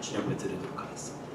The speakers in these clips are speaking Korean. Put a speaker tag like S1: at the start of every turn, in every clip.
S1: 준영을 드리도록 하겠습니다.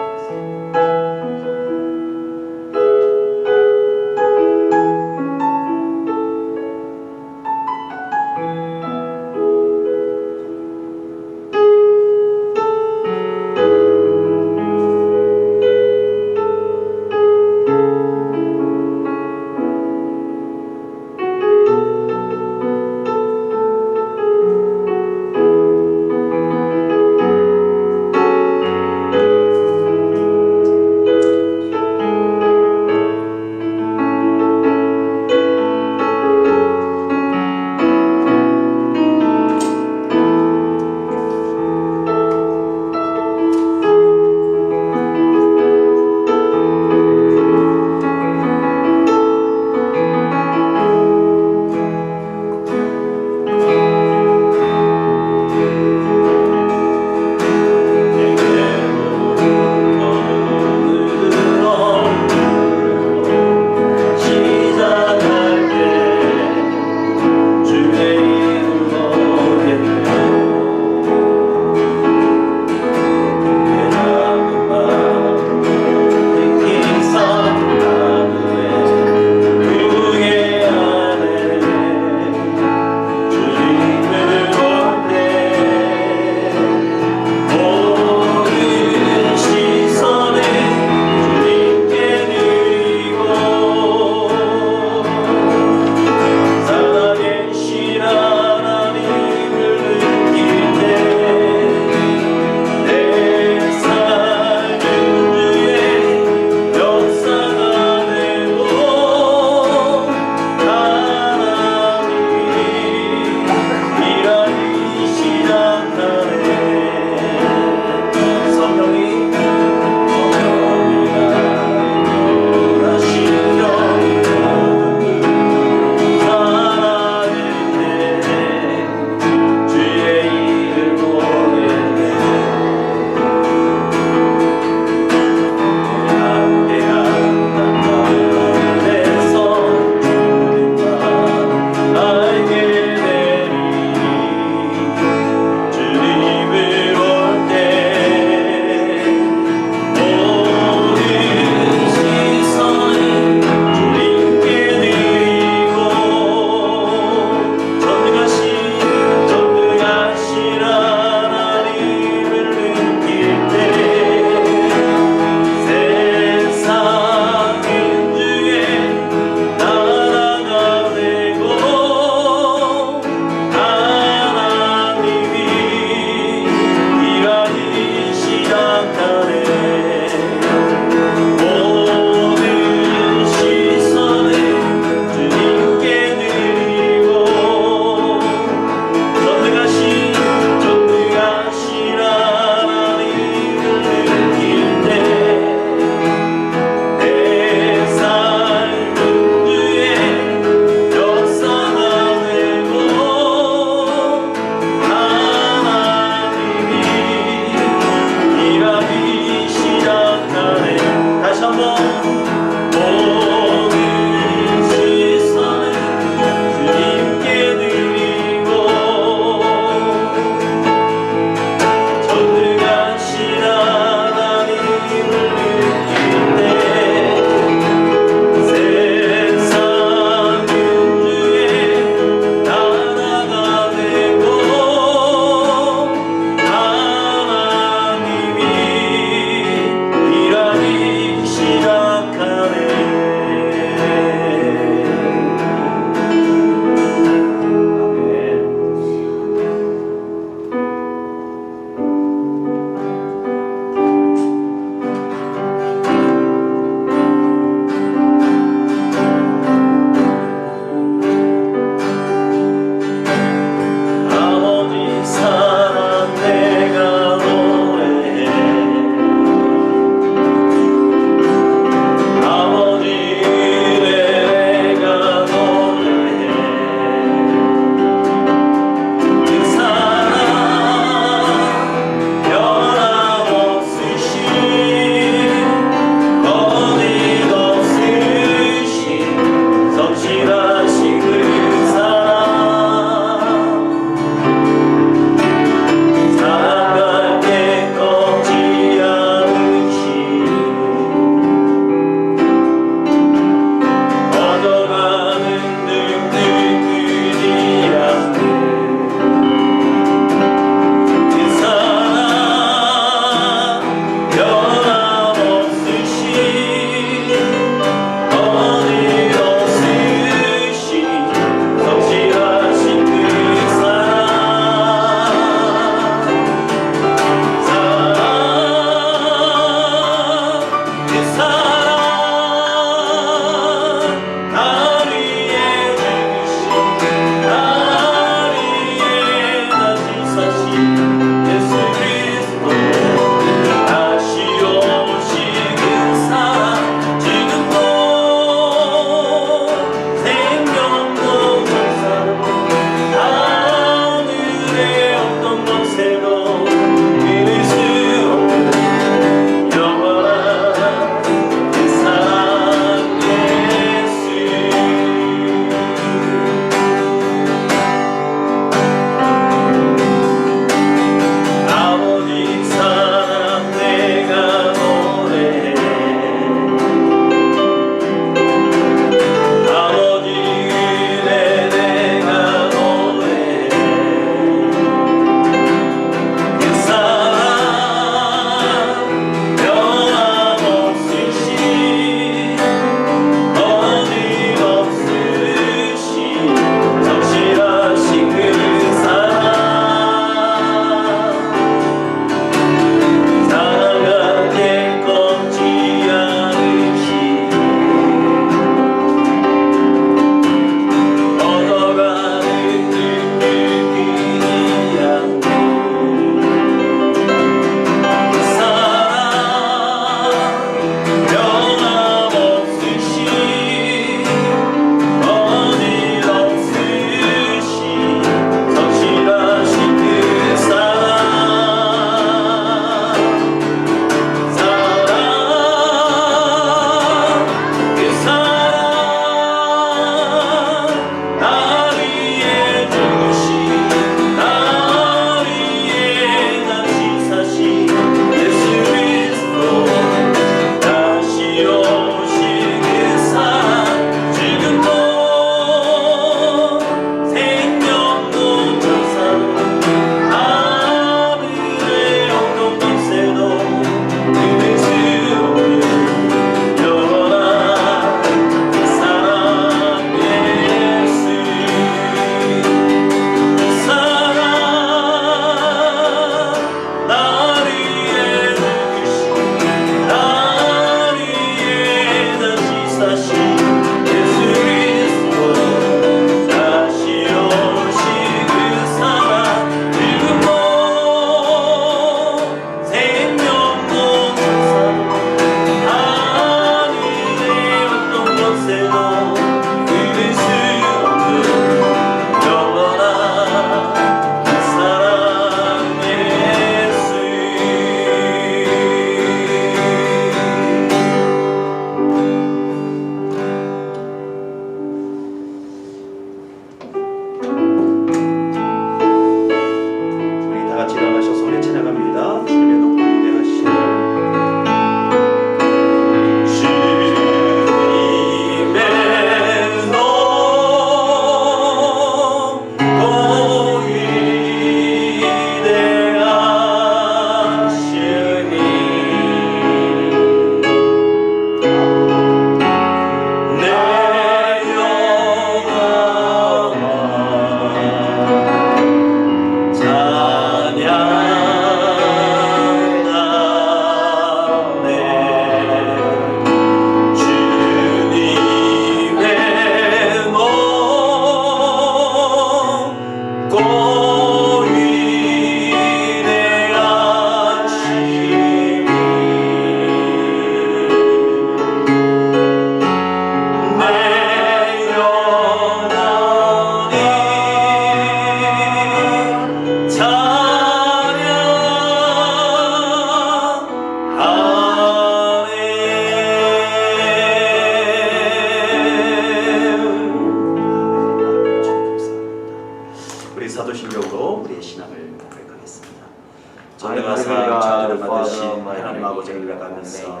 S1: 천지를 만드신 하나님 아버지를 나가면서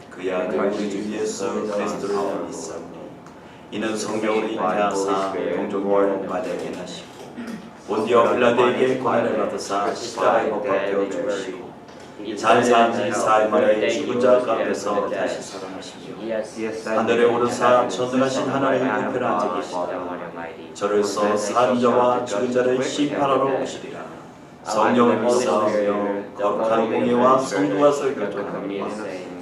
S1: 그의 아들 우리 주 예수 그리스도를 믿사오니 이는 성령으로 인하여서 동정을 받게 하시고 본디오 빌라도에게 고난을 받으사 십자가에 못 박혀 죽으시고 잘 산 지 사흘 만에 죽은 자 가운데서 다시 살아나시며 하늘에 오르사 전능하신 하나님의 우편에 앉아 계시다. 저로서 산 자와 죽은 자를 심판하러 오시리라. 성령을 믿사오며 거룩한 공예와 성도와 설교통과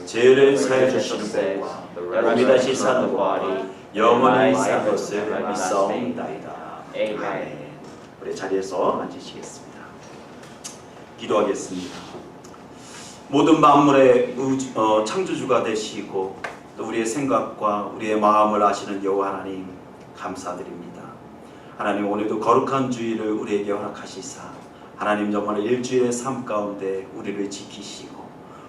S1: 죄를 사해 주시는 것과 몸이 다시 사는 것과 영원히 산 것을 믿사옵나이다. 아멘. 우리 자리에서 앉으시겠습니다. 기도하겠습니다. 모든 만물의 창조주가 되시고 또 우리의 생각과 우리의 마음을 아시는 여호와 하나님 감사드립니다. 하나님 오늘도 거룩한 주일을 우리에게 허락하시사 하나님 정말 일주일의 삶 가운데 우리를 지키시고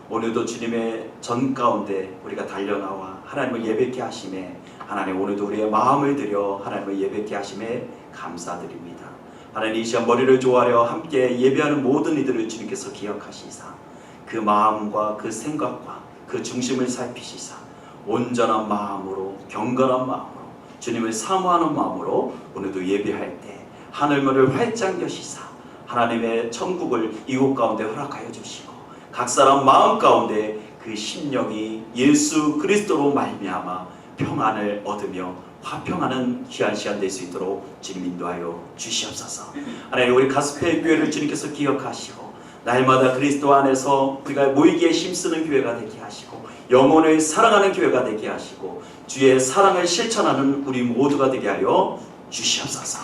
S1: 오늘도 주님의 전 가운데 우리가 달려나와 하나님을 예배케 하심에 하나님 오늘도 우리의 마음을 들여 하나님을 예배케 하심에 감사드립니다. 하나님 이 시간 머리를 조아려 함께 예배하는 모든 이들을 주님께서 기억하시사 그 마음과 그 생각과 그 중심을 살피시사 온전한 마음으로 경건한 마음으로 주님을 사모하는 마음으로 오늘도 예배할 때 하늘문을 활짝 여시사 하나님의 천국을 이곳 가운데 허락하여 주시고 각 사람 마음 가운데 그 심령이 예수 그리스도로 말미암아 평안을 얻으며 화평하는 귀한 시간 될 수 있도록 주님 인도하여 주시옵소서. 하나님 우리 가스페 교회를 주님께서 기억하시고 날마다 그리스도 안에서 우리가 모이기에 힘쓰는 교회가 되게 하시고 영혼을 사랑하는 교회가 되게 하시고 주의 사랑을 실천하는 우리 모두가 되게 하여 주시옵소서.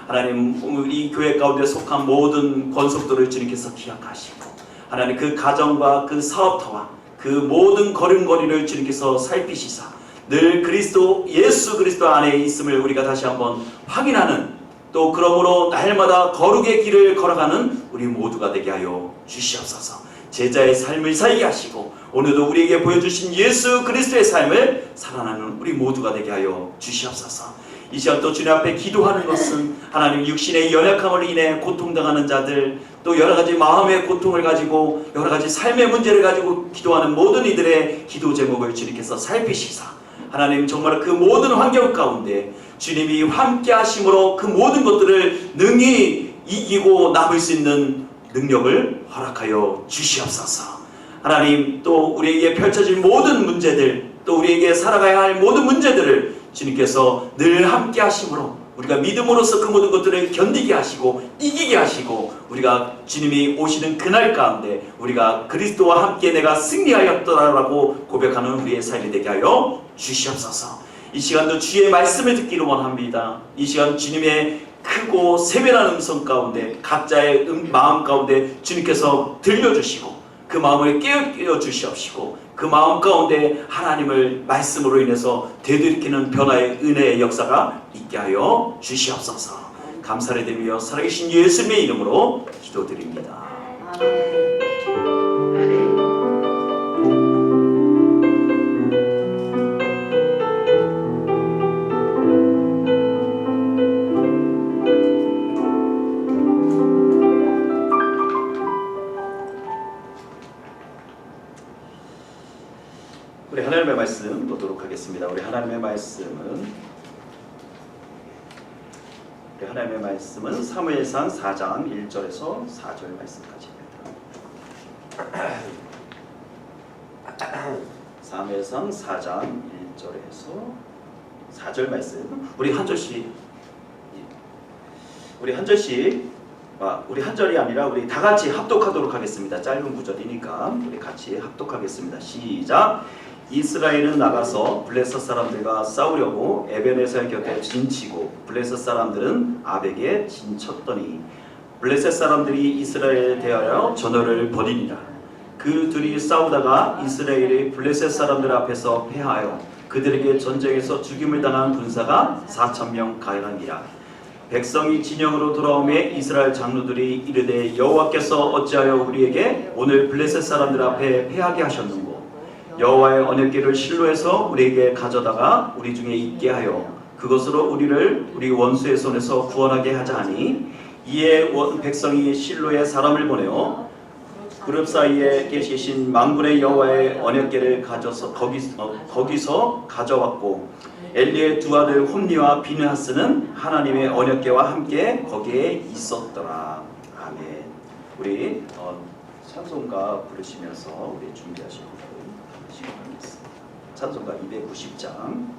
S1: 하나님 우리 교회 가운데 속한 모든 권속들을 주님께서 기억하시고 하나님 그 가정과 그 사업터와 그 모든 걸음걸이를 주님께서 살피시사 늘 그리스도 예수 그리스도 안에 있음을 우리가 다시 한번 확인하는 또 그러므로 날마다 거룩의 길을 걸어가는 우리 모두가 되게 하여 주시옵소서. 제자의 삶을 살게 하시고 오늘도 우리에게 보여주신 예수 그리스도의 삶을 살아나는 우리 모두가 되게 하여 주시옵소서. 이 시간 또 주님 앞에 기도하는 것은 하나님 육신의 연약함을 인해 고통당하는 자들 또 여러가지 마음의 고통을 가지고 여러가지 삶의 문제를 가지고 기도하는 모든 이들의 기도 제목을 주님께서 살피시사 하나님 정말 그 모든 환경 가운데 주님이 함께 하심으로 그 모든 것들을 능히 이기고 남을 수 있는 능력을 허락하여 주시옵소서. 하나님 또 우리에게 펼쳐질 모든 문제들 또 우리에게 살아가야 할 모든 문제들을 주님께서 늘 함께 하심으로 우리가 믿음으로써 그 모든 것들을 견디게 하시고 이기게 하시고 우리가 주님이 오시는 그날 가운데 우리가 그리스도와 함께 내가 승리하였더라라고 고백하는 우리의 삶이 되게 하여 주시옵소서. 이 시간도 주의 말씀을 듣기를 원합니다. 이 시간 주님의 크고 세밀한 음성 가운데 각자의 마음 가운데 주님께서 들려주시고 그 마음을 깨어 주시옵시고 그 마음 가운데 하나님을 말씀으로 인해서 되돌이키는 변화의 은혜의 역사가 있게 하여 주시옵소서. 감사를 드리며 살아계신 예수님의 이름으로 기도드립니다. 아멘. 우리 하나님의 말씀 보도록 하겠습니다. 우리 하나님의 말씀은 사무엘상 4장 1절에서 4절 말씀까지입니다. 사무엘상 4장 1절에서 4절 말씀 우리 한 절이 아니라 우리 다 같이 합독하도록 하겠습니다. 짧은 구절이니까 우리 같이 합독하겠습니다. 시작. 이스라엘은 나가서 블레셋 사람들과 싸우려고 에베네셀 곁에 진치고 블레셋 사람들은 아벡에 진쳤더니 블레셋 사람들이 이스라엘에 대하여 전열을 벌이니라. 그 둘이 싸우다가 이스라엘이 블레셋 사람들 앞에서 패하여 그들에게 전쟁에서 죽임을 당한 군사가 4,000명 가량이라. 백성이 진영으로 돌아오매 이스라엘 장로들이 이르되 여호와께서 어찌하여 우리에게 오늘 블레셋 사람들 앞에 패하게 하셨는고 여호와의 언약궤를 실로에서 우리에게 가져다가 우리 중에 있게 하여 그것으로 우리를 우리 원수의 손에서 구원하게 하자 하니 이에 백성이 실로에 사람을 보내어 그룹 사이에 계시신 만군의 여호와의 언약궤를 가져서 거기서 가져왔고 엘리의 두 아들 홈리와 비느하스는 하나님의 언약궤와 함께 거기에 있었더라. 아멘. 우리 찬송가 부르시면서 우리 준비하시고 시작하겠습니다. 찬송가 290장.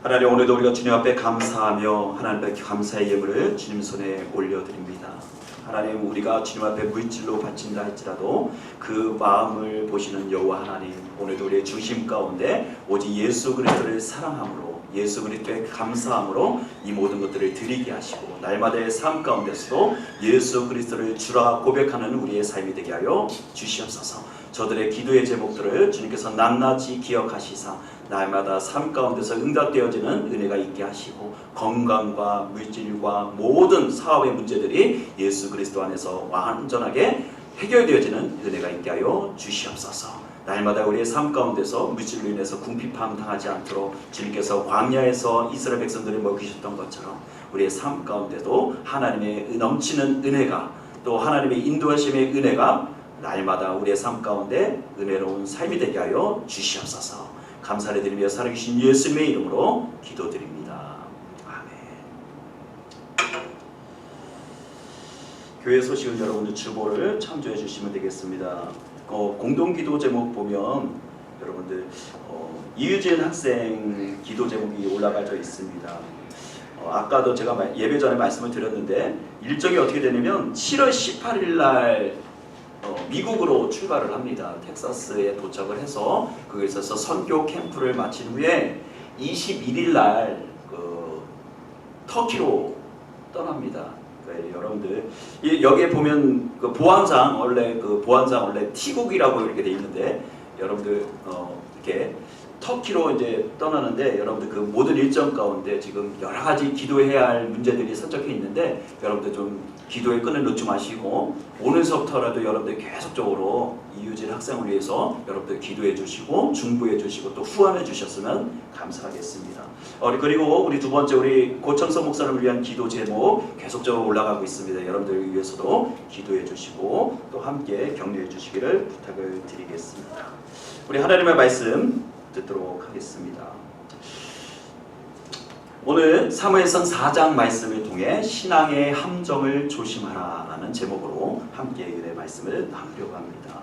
S2: 하나님, 오늘도 우리가 주님 앞에 감사하며 하나님 앞에 감사의 예물을 주님 손에 올려드립니다. 하나님, 우리가 주님 앞에 물질로 바친다 할지라도 그 마음을 보시는 여호와 하나님, 오늘도 우리의 중심 가운데 오직 예수 그리스도를 사랑함으로, 예수 그리스도에 감사함으로 이 모든 것들을 드리게 하시고, 날마다의 삶 가운데서도 예수 그리스도를 주라 고백하는 우리의 삶이 되게 하여 주시옵소서. 저들의 기도의 제목들을 주님께서 낱낱이 기억하시사 날마다 삶 가운데서 응답되어지는 은혜가 있게 하시고, 건강과 물질과 모든 사업의 문제들이 예수 그리스도 안에서 완전하게 해결되어지는 은혜가 있게 하여 주시옵소서. 날마다 우리의 삶 가운데서 물질로 인해서 궁핍함 당하지 않도록 주님께서 광야에서 이스라엘 백성들을 먹이셨던 것처럼 우리의 삶 가운데도 하나님의 넘치는 은혜가, 또 하나님의 인도하심의 은혜가 날마다 우리의 삶 가운데 은혜로운 삶이 되게 하여 주시옵소서. 감사를 드리며 살아계신 예수님의 이름으로 기도드립니다. 아멘. 교회 소식은 여러분들 주보를 참조해 주시면 되겠습니다. 공동기도 제목 보면 여러분들 이유진 학생 기도 제목이 올라가져 있습니다. 아까도 제가 예배 전에 말씀을 드렸는데 일정이 어떻게 되냐면 7월 18일 날 미국으로 출발을 합니다. 텍사스에 도착을 해서 거기서 선교 캠프를 마친 후에 21일 날 터키로 떠납니다. 여러분들 여기에 보면 그 보안상 원래 티국이라고 이렇게 돼 있는데 여러분들 이렇게 터키로 이제 떠나는데 여러분들 그 모든 일정 가운데 지금 여러 가지 기도해야 할 문제들이 선적해 있는데 여러분들 좀 기도의 끈을 놓지 마시고 오늘서부터라도 여러분들 계속적으로 이유진 학생을 위해서 여러분들 기도해 주시고 중보해 주시고 또 후원해 주셨으면 감사하겠습니다. 그리고 우리 두 번째 우리 고청서 목사님을 위한 기도 제목 계속적으로 올라가고 있습니다. 여러분들 위해서도 기도해 주시고 또 함께 격려해 주시기를 부탁을 드리겠습니다. 우리 하나님의 말씀 듣도록 하겠습니다. 오늘 사무엘상 4장 말씀을 통해 신앙의 함정을 조심하라 라는 제목으로 함께 은혜의 말씀을 나누려고 합니다.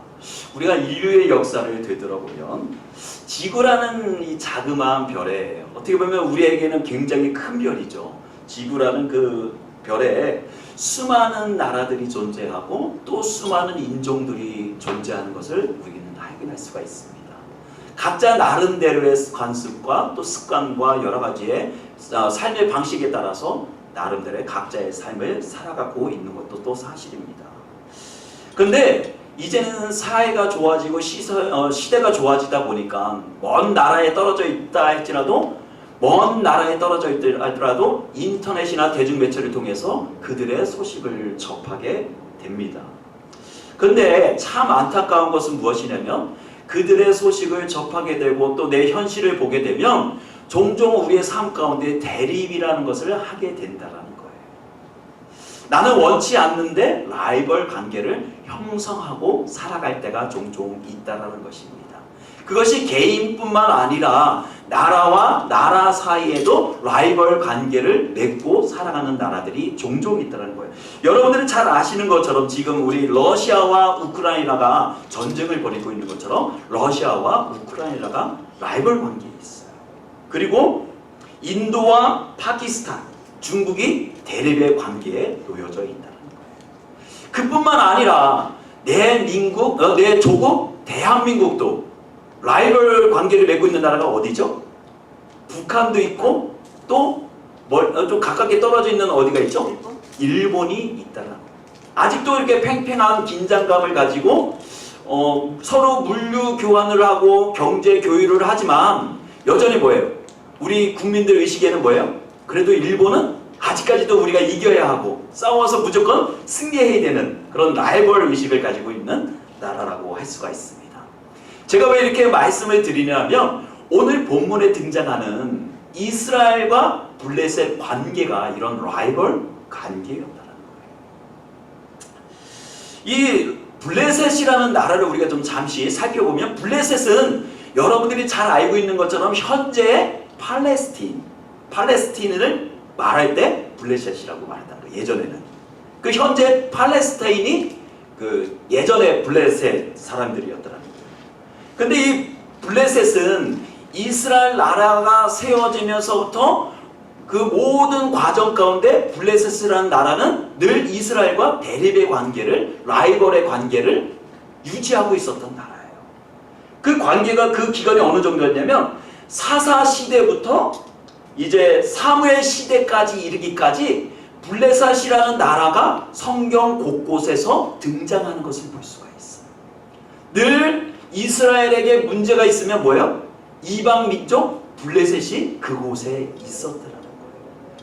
S2: 우리가 인류의 역사를 되돌아보면 지구라는 이 자그마한 별에 어떻게 보면 우리에게는 굉장히 큰 별이죠. 지구라는 그 별에 수많은 나라들이 존재하고 또 수많은 인종들이 존재하는 것을 우리는 확인할 수가 있습니다. 각자 나름대로의 관습과 또 습관과 여러 가지의 삶의 방식에 따라서 나름대로의 각자의 삶을 살아가고 있는 것도 또 사실입니다. 그런데 이제는 사회가 좋아지고 시대가 좋아지다 보니까 먼 나라에 떨어져 있다 할지라도 인터넷이나 대중매체를 통해서 그들의 소식을 접하게 됩니다. 그런데 참 안타까운 것은 무엇이냐면 그들의 소식을 접하게 되고 또 내 현실을 보게 되면 종종 우리의 삶 가운데 대립이라는 것을 하게 된다는 거예요. 나는 원치 않는데 라이벌 관계를 형성하고 살아갈 때가 종종 있다는 것입니다. 그것이 개인뿐만 아니라 나라와 나라 사이에도 라이벌 관계를 맺고 살아가는 나라들이 종종 있다는 거예요. 여러분들은 잘 아시는 것처럼 지금 우리 러시아와 우크라이나가 전쟁을 벌이고 있는 것처럼 러시아와 우크라이나가 라이벌 관계에 있어요. 그리고 인도와 파키스탄, 중국이 대립의 관계에 놓여져 있다는 거예요. 그뿐만 아니라 내 조국 대한민국도 라이벌 관계를 맺고 있는 나라가 어디죠? 북한도 있고 또 좀 가깝게 떨어져 있는 어디가 있죠? 일본이 있다는 거예요. 아직도 이렇게 팽팽한 긴장감을 가지고 서로 물류 교환을 하고 경제 교류를 하지만 여전히 뭐예요? 우리 국민들 의식에는 뭐예요? 그래도 일본은 아직까지도 우리가 이겨야 하고 싸워서 무조건 승리해야 되는 그런 라이벌 의식을 가지고 있는 나라라고 할 수가 있습니다. 제가 왜 이렇게 말씀을 드리냐면 오늘 본문에 등장하는 이스라엘과 블레셋 관계가 이런 라이벌 관계였다는 거예요. 이 블레셋이라는 나라를 우리가 좀 잠시 살펴보면 블레셋은 여러분들이 잘 알고 있는 것처럼 현재의 팔레스틴을 말할 때 블레셋이라고 말했다는 거예요. 예전에는 그 현재 팔레스타인이 그 예전의 블레셋 사람들이었다는 거예요. 근데 이 블레셋은 이스라엘 나라가 세워지면서부터 그 모든 과정 가운데 블레셋이라는 나라는 늘 이스라엘과 대립의 관계를, 라이벌의 관계를 유지하고 있었던 나라예요. 그 관계가 그 기간이 어느 정도였냐면 사사 시대부터 이제 사무엘 시대까지 이르기까지 블레셋이라는 나라가 성경 곳곳에서 등장하는 것을 볼 수가 있어요. 늘 이스라엘에게 문제가 있으면 뭐예요? 이방 민족 블레셋이 그곳에 있었더라는 거예요.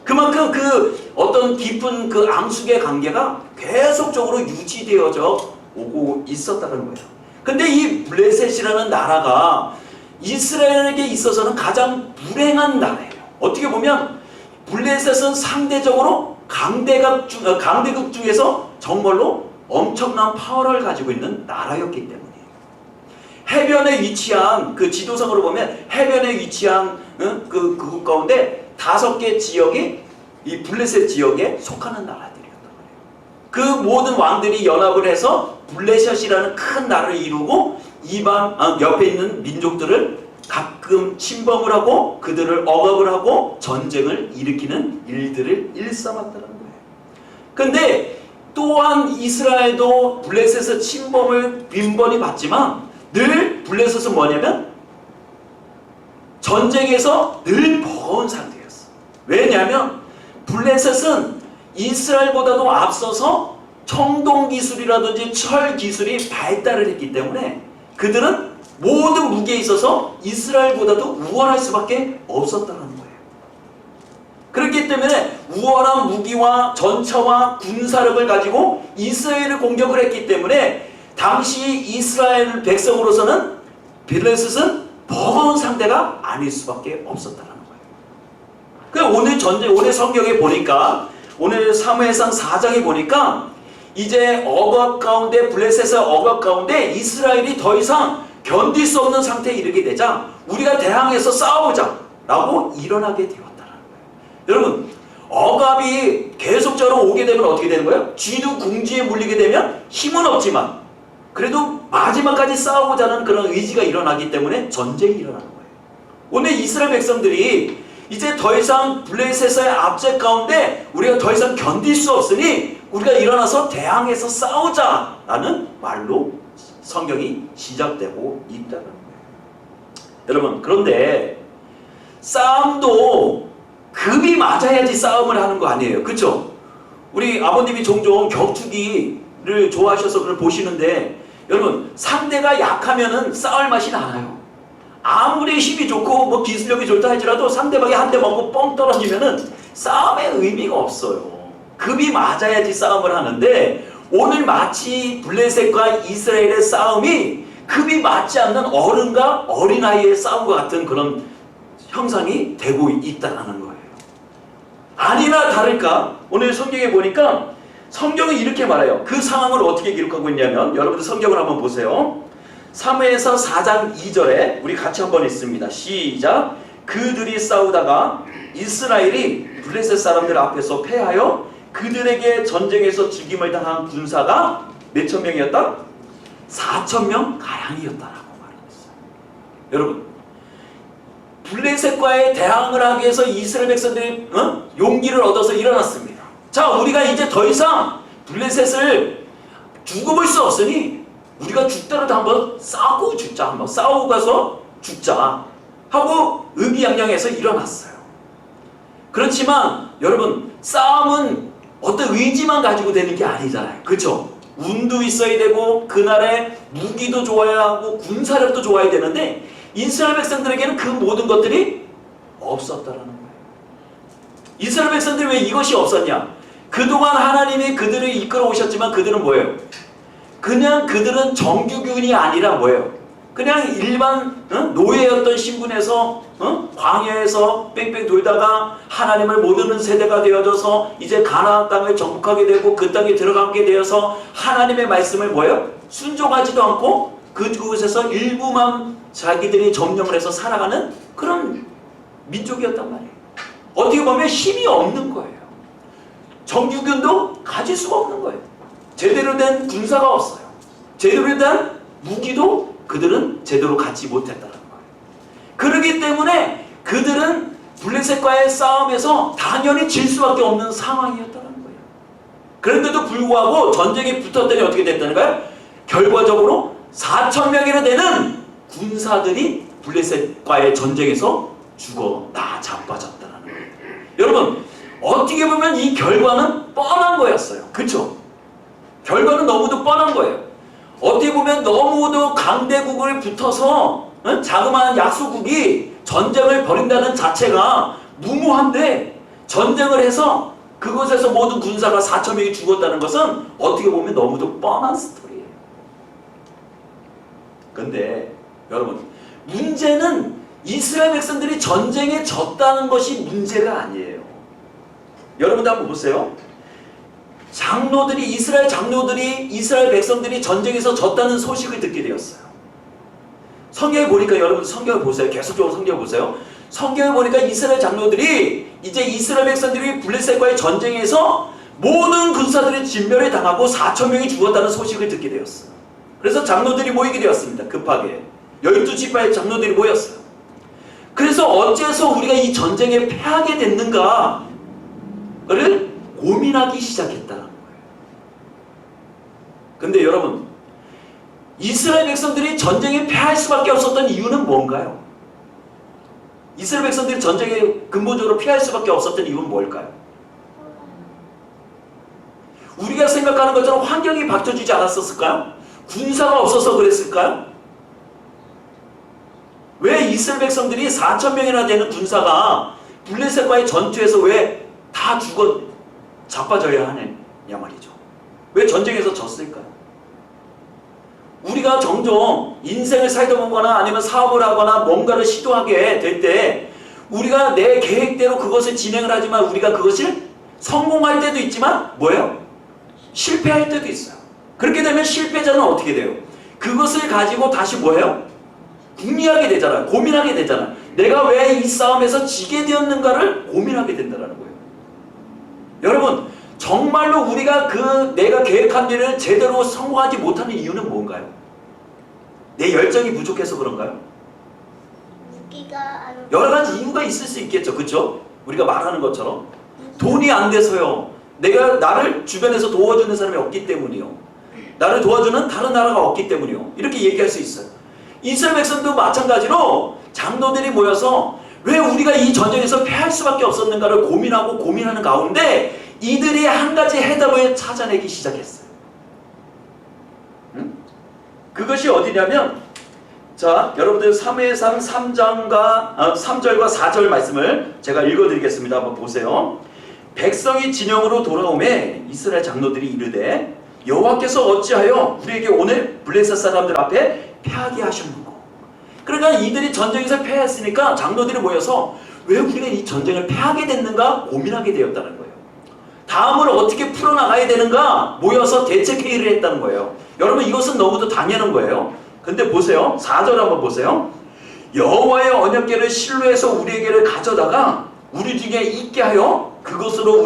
S2: 그만큼 그 어떤 깊은 그 앙숙의 관계가 계속적으로 유지되어져 오고 있었다는 거예요. 근데 이 블레셋이라는 나라가 이스라엘에게 있어서는 가장 불행한 나라예요. 어떻게 보면 블레셋은 상대적으로 강대국 중에서 정말로 엄청난 파워를 가지고 있는 나라였기 때문이에요. 해변에 위치한 그 지도상으로 보면 해변에 위치한 그국 가운데 5개 지역이 이 블레셋 지역에 속하는 나라들이었단 말이에요. 그 모든 왕들이 연합을 해서 블레셋이라는 큰 나라를 이루고 이방 옆에 있는 민족들을
S1: 가끔 침범을 하고 그들을 억압을 하고 전쟁을 일으키는 일들을 일삼았다는 거예요. 근데 또한 이스라엘도 블레셋의 침범을 빈번히 받지만 늘 블레셋은 뭐냐면 전쟁에서 늘 버거운 상태였어. 왜냐하면 블레셋은 이스라엘보다도 앞서서 청동 기술이라든지 철 기술이 발달을 했기 때문에 그들은 모든 무기에 있어서 이스라엘보다도 우월할 수밖에 없었다는 거예요. 그렇기 때문에 우월한 무기와 전차와 군사력을 가지고 이스라엘을 공격을 했기 때문에 당시 이스라엘 백성으로서는 블레셋은 버거운 상대가 아닐 수밖에 없었다는 거예요. 오늘 성경에 보니까 오늘 사무엘상 4장에 보니까 이제 억압 가운데 블레셋의 억압 가운데 이스라엘이 더 이상 견딜 수 없는 상태에 이르게 되자 우리가 대항해서 싸우자 라고 일어나게 되었다는 거예요. 여러분 억압이 계속적으로 오게 되면 어떻게 되는 거예요? 쥐두궁지에 물리게 되면 힘은 없지만 그래도 마지막까지 싸우고자 하는 그런 의지가 일어나기 때문에 전쟁이 일어나는 거예요. 오늘 이스라엘 백성들이 이제 더 이상 블레셋의 압제 가운데 우리가 더 이상 견딜 수 없으니 우리가 일어나서 대항해서 싸우자라는 말로 성경이 시작되고 있다는 거예요. 여러분 그런데 싸움도 급이 맞아야지 싸움을 하는 거 아니에요. 그렇죠? 우리 아버님이 종종 격투기를 좋아하셔서 그걸 보시는데 여러분 상대가 약하면은 싸울 맛이 나나요? 아무리 힘이 좋고 뭐 기술력이 좋다 할지라도 상대방이 한 대 맞고 뻥 떨어지면은 싸움의 의미가 없어요. 급이 맞아야지 싸움을 하는데 오늘 마치 블레셋과 이스라엘의 싸움이 급이 맞지 않는 어른과 어린아이의 싸움과 같은 그런 형상이 되고 있다는 거예요. 아니나 다를까 오늘 성경에 보니까 성경은 이렇게 말해요. 그 상황을 어떻게 기록하고 있냐면 여러분들 성경을 한번 보세요. 사무엘서 4장 2절에 우리 같이 한번 읽습니다. 시작. 그들이 싸우다가 이스라엘이 블레셋 사람들 앞에서 패하여 그들에게 전쟁에서 죽임을 당한 군사가 몇천 명이었다? 4,000명 가량이었다라고 말했어요. 여러분 블레셋과의 대항을 하기 위해서 이스라엘 백성들이 용기를 얻어서 일어났습니다. 자 우리가 이제 더 이상 블레셋을 죽어볼 수 없으니 우리가 죽더라도 한번 싸우고 죽자. 한번 싸우고 가서 죽자 하고 의기양양해서 일어났어요. 그렇지만 여러분 싸움은 어떤 의지만 가지고 되는 게 아니잖아요. 그렇죠? 운도 있어야 되고 그날의 무기도 좋아야 하고 군사력도 좋아야 되는데 이스라엘 백성들에게는 그 모든 것들이 없었다라는 거예요. 이스라엘 백성들이 왜 이것이 없었냐? 그동안 하나님이 그들을 이끌어 오셨지만 그들은 뭐예요? 그냥 그들은 정규군이 아니라 뭐예요? 그냥 일반 노예였던 신분에서 광야에서 뺑뺑 돌다가 하나님을 모르는 세대가 되어져서 이제 가나안 땅을 정복하게 되고 그 땅에 들어가게 되어서 하나님의 말씀을 뭐예요? 순종하지도 않고 그곳에서 일부만 자기들이 점령을 해서 살아가는 그런 민족이었단 말이에요. 어떻게 보면 힘이 없는 거예요. 정규군도 가질 수가 없는 거예요. 제대로 된 군사가 없어요. 제대로 된 무기도 그들은 제대로 갖지 못했다는 거예요. 그렇기 때문에 그들은 블레셋과의 싸움에서 당연히 질 수밖에 없는 상황이었다는 거예요. 그런데도 불구하고 전쟁에 붙었더니 어떻게 됐다는 거예요? 결과적으로 4,000명이나 되는 군사들이 블레셋과의 전쟁에서 죽어 자빠졌다는 거예요. 여러분 어떻게 보면 이 결과는 뻔한 거였어요. 그렇죠? 결과는 너무도 뻔한 거예요. 어떻게 보면 너무도 강대국을 붙어서 자그마한 약소국이 전쟁을 벌인다는 자체가 무모한데 전쟁을 해서 그곳에서 모든 군사가 4,000명이 죽었다는 것은 어떻게 보면 너무도 뻔한 스토리예요. 근데 여러분 문제는 이스라엘 백성들이 전쟁에 졌다는 것이 문제가 아니에요. 여러분들 한번 보세요. 이스라엘 장로들이 이스라엘 백성들이 전쟁에서 졌다는 소식을 듣게 되었어요. 성경에 보니까 여러분 성경을 보세요. 계속적으로 성경을 보세요. 성경을 보니까 이스라엘 장로들이 이제 이스라엘 백성들이 블레셋과의 전쟁에서 모든 군사들이 진멸을 당하고 4,000명이 죽었다는 소식을 듣게 되었어요. 그래서 장로들이 모이게 되었습니다. 급하게 12지파의 장로들이 모였어요. 그래서 어째서 우리가 이 전쟁에 패하게 됐는가를 고민하기 시작했다는 거예요. 근데 여러분, 이스라엘 백성들이 전쟁에 패할 수밖에 없었던 이유는 뭔가요? 이스라엘 백성들이 전쟁에 근본적으로 피할 수밖에 없었던 이유는 뭘까요? 우리가 생각하는 것처럼 환경이 받쳐주지 않았었을까요? 군사가 없어서 그랬을까요? 왜 이스라엘 백성들이 4,000명이나 되는 군사가 블레셋과의 전투에서 왜 다 죽어 자빠져야 하느냐 말이죠. 왜 전쟁에서 졌을까요? 우리가 종종 인생을 살다 보거나 아니면 사업을 하거나 뭔가를 시도하게 될 때 우리가 내 계획대로 그것을 진행을 하지만 우리가 그것을 성공할 때도 있지만 뭐예요? 실패할 때도 있어요. 그렇게 되면 실패자는 어떻게 돼요? 그것을 가지고 다시 뭐예요? 궁리하게 되잖아요. 고민하게 되잖아요. 내가 왜 이 싸움에서 지게 되었는가를 고민하게 된다는 거예요. 여러분, 정말로 우리가 내가 계획한 일을 제대로 성공하지 못하는 이유는 뭔가요? 내 열정이 부족해서 그런가요? 여러 가지 이유가 있을 수 있겠죠. 그렇죠? 우리가 말하는 것처럼 돈이 안 돼서요. 나를 주변에서 도와주는 사람이 없기 때문이요. 나를 도와주는 다른 나라가 없기 때문이요. 이렇게 얘기할 수 있어요. 이스라엘 백성도 마찬가지로 장로들이 모여서 왜 우리가 이 전쟁에서 패할 수밖에 없었는가를 고민하는 가운데 이들이 한 가지 해답을 찾아내기 시작했어요. 그것이 어디냐면, 자, 여러분들 3회상 3절과 4절 말씀을 제가 읽어드리겠습니다. 한번 보세요. 백성이 진영으로 돌아오매 이스라엘 장로들이 이르되 여호와께서 어찌하여 우리에게 오늘 블레셋 사람들 앞에 패하게 하셨는고. 그러니까 이들이 전쟁에서 패했으니까 장로들이 모여서 왜 우리가 이 전쟁을 패하게 됐는가 고민하게 되었다는 거예요. 다음을 어떻게 풀어나가야 되는가 모여서 대책회의를 했다는 거예요. 여러분, 이것은 너무도 당연한 거예요. 근데 보세요. 4절 한번 보세요. 여호와의 언약궤를 실로에서 우리에게를 가져다가 우리 중에 있게 하여 그것으로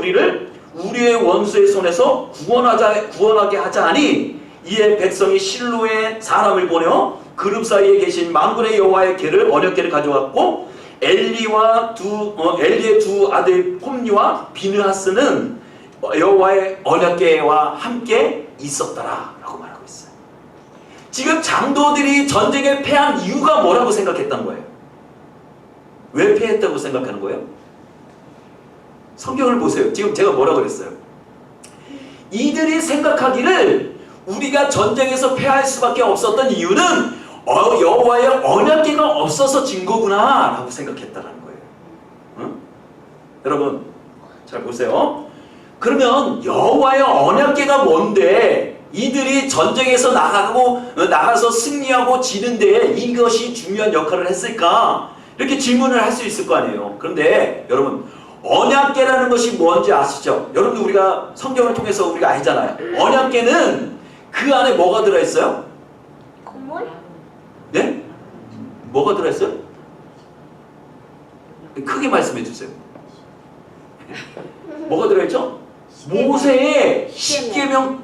S1: 우리의 원수의 손에서 구원하게 하자 하니, 이에 백성이 실로에 사람을 보내어 그룹 사이에 계신 만군의 여호와의 언약궤를 가져왔고 엘리의 두 아들 홈리와 비느하스는 여호와의 언약궤와 함께 있었더라 라고 말하고 있어요. 지금 장로들이 전쟁에 패한 이유가 뭐라고 생각했던 거예요? 왜 패했다고 생각하는 거예요? 성경을 보세요. 지금 제가 뭐라고 그랬어요? 이들이 생각하기를 우리가 전쟁에서 패할 수밖에 없었던 이유는 여호와의 언약궤가 없어서 진 거구나 라고 생각했다는 거예요. 응? 여러분 잘 보세요. 그러면 여호와의 언약궤가 뭔데 이들이 전쟁에서 나가서 승리하고 지는데 이것이 중요한 역할을 했을까? 이렇게 질문을 할 수 있을 거 아니에요. 그런데 여러분, 언약궤라는 것이 뭔지 아시죠? 여러분, 우리가 성경을 통해서 우리가 알잖아요. 언약궤는 그 안에 뭐가 들어있어요?
S3: 건물?
S1: 네? 뭐가 들어있어요? 크게 말씀해 주세요. 뭐가 들어있죠? 모세의 10계명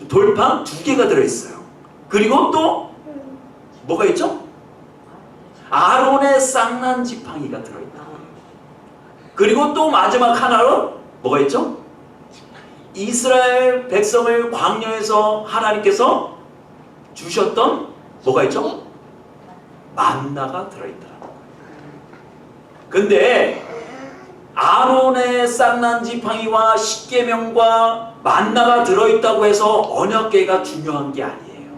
S1: 돌판 2개가 들어있어요. 그리고 또 뭐가 있죠? 아론의 쌍난 지팡이가 들어있다. 그리고 또 마지막 하나로 뭐가 있죠? 이스라엘 백성을 광야에서 하나님께서 주셨던 뭐가 있죠? 만나가 들어있더라고요. 근데 아론의 쌍난 지팡이와 십계명과 만나가 들어있다고 해서 언약궤가 중요한 게 아니에요.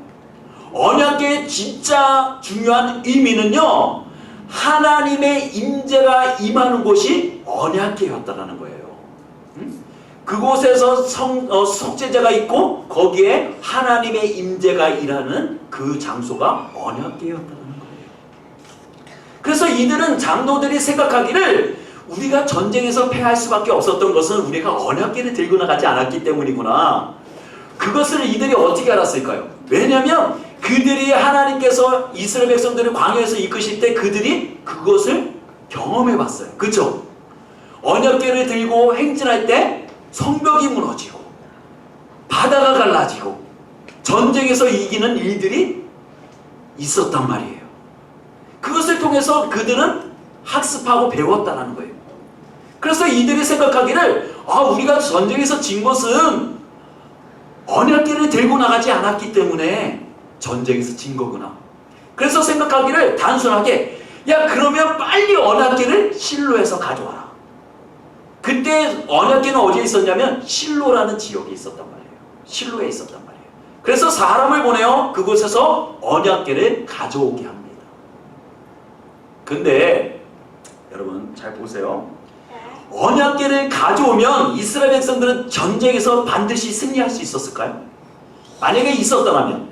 S1: 언약궤의 진짜 중요한 의미는요, 하나님의 임재가 임하는 곳이 언약궤였다라는 거예요. 그곳에서 속죄자가 있고 거기에 하나님의 임재가 일하는 그 장소가 언약궤였다는 거예요. 그래서 이들은 장로들이 생각하기를 우리가 전쟁에서 패할 수밖에 없었던 것은 우리가 언약궤를 들고 나가지 않았기 때문이구나. 그것을 이들이 어떻게 알았을까요? 왜냐하면 그들이 하나님께서 이스라엘 백성들을 광야에서 이끄실 때 그들이 그것을 경험해 봤어요. 그렇죠? 언약궤를 들고 행진할 때 성벽이 무너지고 바다가 갈라지고 전쟁에서 이기는 일들이 있었단 말이에요. 그것을 통해서 그들은
S2: 학습하고 배웠다는 거예요. 그래서 이들이 생각하기를 우리가 전쟁에서 진 것은 언약궤를 들고 나가지 않았기 때문에 전쟁에서 진 거구나. 그래서 생각하기를 단순하게 그러면 빨리 언약궤를 실로에서 가져와라. 그때 언약궤는 어디에 있었냐면 실로라는 지역에 있었단 말이에요. 실로에 있었단 말이에요. 그래서 사람을 보내어 그곳에서 언약궤를 가져오게 합니다. 근데 여러분 잘 보세요. 언약궤를 가져오면 이스라엘 백성들은 전쟁에서 반드시 승리할 수 있었을까요? 만약에 있었다면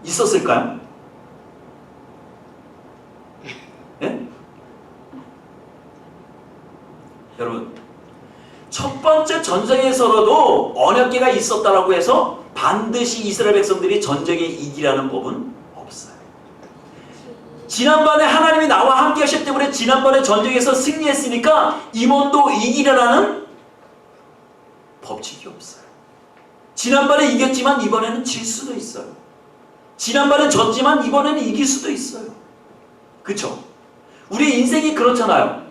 S2: 있었을까요? 예? 여러분 첫 번째 전쟁에서라도 언약궤가 있었다라고 해서 반드시 이스라엘 백성들이 전쟁에 이기라는 법은 없어요. 지난번에 하나님이 나와 함께 하셨기 때문에 지난번에 전쟁에서 승리했으니까 이번도 이기려라는 법칙이 없어요. 지난번에 이겼지만 이번에는 질 수도 있어요. 지난번에 졌지만 이번에는 이길 수도 있어요. 그쵸? 우리 인생이 그렇잖아요.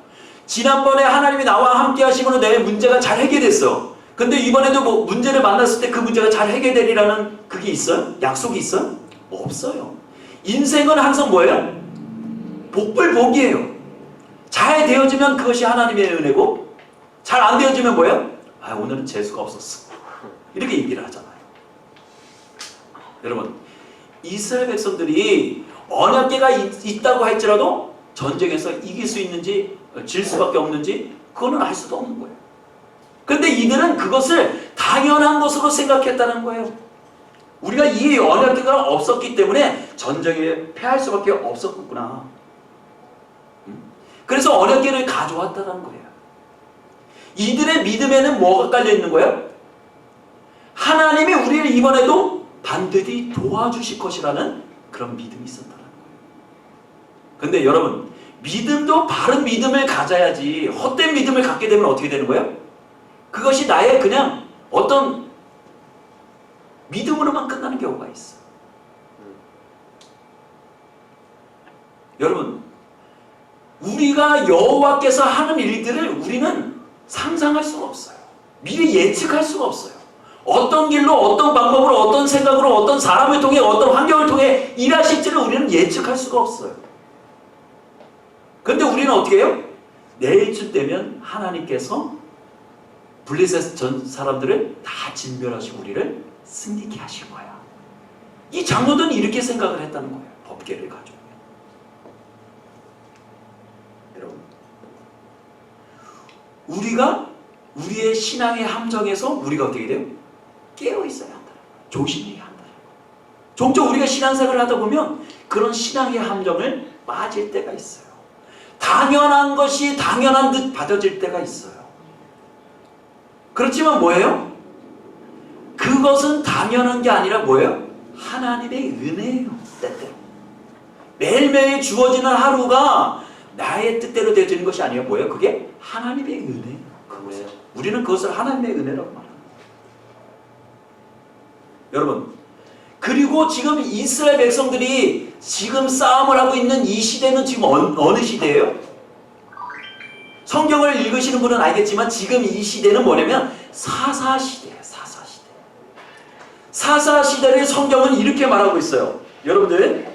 S2: 지난번에 하나님이 나와 함께 하시면 내 문제가 잘 해결됐어. 근데 이번에도 문제를 만났을 때 그 문제가 잘 해결되리라는 그게 있어요? 약속이 있어요? 없어요. 인생은 항상 뭐예요? 복불복이에요. 잘 되어지면 그것이 하나님의 은혜고 잘 안 되어지면 뭐예요? 오늘은 재수가 없었어. 이렇게 얘기를 하잖아요. 여러분 이스라엘 백성들이 언약궤가 있다고 할지라도 전쟁에서 이길 수 있는지 질 수밖에 없는지 그거는 알 수도 없는 거예요. 그런데 이들은 그것을 당연한 것으로 생각했다는 거예요. 우리가 이 언약궤가 없었기 때문에 전쟁에 패할 수밖에 없었구나. 그래서 언약궤를 가져왔다는 거예요. 이들의 믿음에는 뭐가 깔려 있는 거예요? 하나님이 우리를 이번에도 반드시 도와주실 것이라는 그런 믿음이 있었다는 거예요. 근데 여러분 믿음도 바른 믿음을 가져야지 헛된 믿음을 갖게 되면 어떻게 되는 거예요? 그것이 나의 그냥 어떤 믿음으로만 끝나는 경우가 있어. 여러분 우리가 여호와께서 하는 일들을 우리는 상상할 수가 없어요. 미리 예측할 수가 없어요. 어떤 길로 어떤 방법으로 어떤 생각으로 어떤 사람을 통해 어떤 환경을 통해 일하실지를 우리는 예측할 수가 없어요. 그런데 우리는 어떻게 해요? 내일쯤 되면 하나님께서 블레셋 전 사람들을 다 진멸하시고 우리를 승리케 하실 거야. 이 장로들은 이렇게 생각을 했다는 거예요. 법궤를 가지고. 여러분 우리가 우리의 신앙의 함정에서 우리가 어떻게 돼요? 깨어 있어야 한다. 조심해야 한다. 종종 우리가 신앙생활을 하다 보면 그런 신앙의 함정을 빠질 때가 있어요. 당연한 것이 당연한 듯 받아질 때가 있어요. 그렇지만 뭐예요? 그것은 당연한 게 아니라 뭐예요? 하나님의 은혜예요. 때때로 매일매일 주어지는 하루가 나의 뜻대로 되어지는 것이 아니라 뭐예요? 그게 하나님의 은혜예요. 그것을. 우리는 그것을 하나님의 은혜라고 말합니다. 여러분 그리고 지금 이스라엘 백성들이 지금 싸움을 하고 있는 이 시대는 지금 어느 시대예요? 성경을 읽으시는 분은 알겠지만 지금 이 시대는 뭐냐면 사사시대예요. 사사시대. 사사시대를 성경은 이렇게 말하고 있어요. 여러분들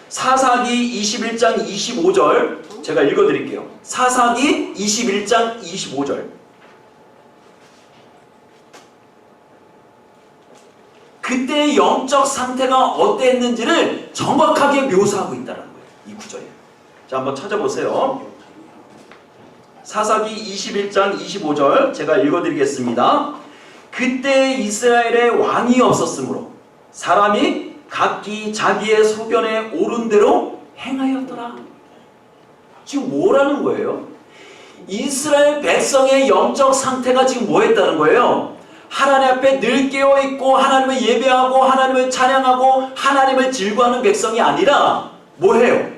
S2: 사사기 21장 25절 제가 읽어드릴게요. 사사기 21장 25절 그때의 영적 상태가 어땠는지를 정확하게 묘사하고 있다는 거예요. 이 구절에. 자, 한번 찾아보세요. 사사기 21장 25절 제가 읽어드리겠습니다. 그때 이스라엘에 왕이 없었으므로 사람이 각기 자기의 소견에 옳은 대로 행하였더라. 지금 뭐라는 거예요? 이스라엘 백성의 영적 상태가 지금 뭐했다는 거예요? 하나님 앞에 늘 깨어있고 하나님을 예배하고 하나님을 찬양하고 하나님을 즐거워하는 백성이 아니라 뭐해요?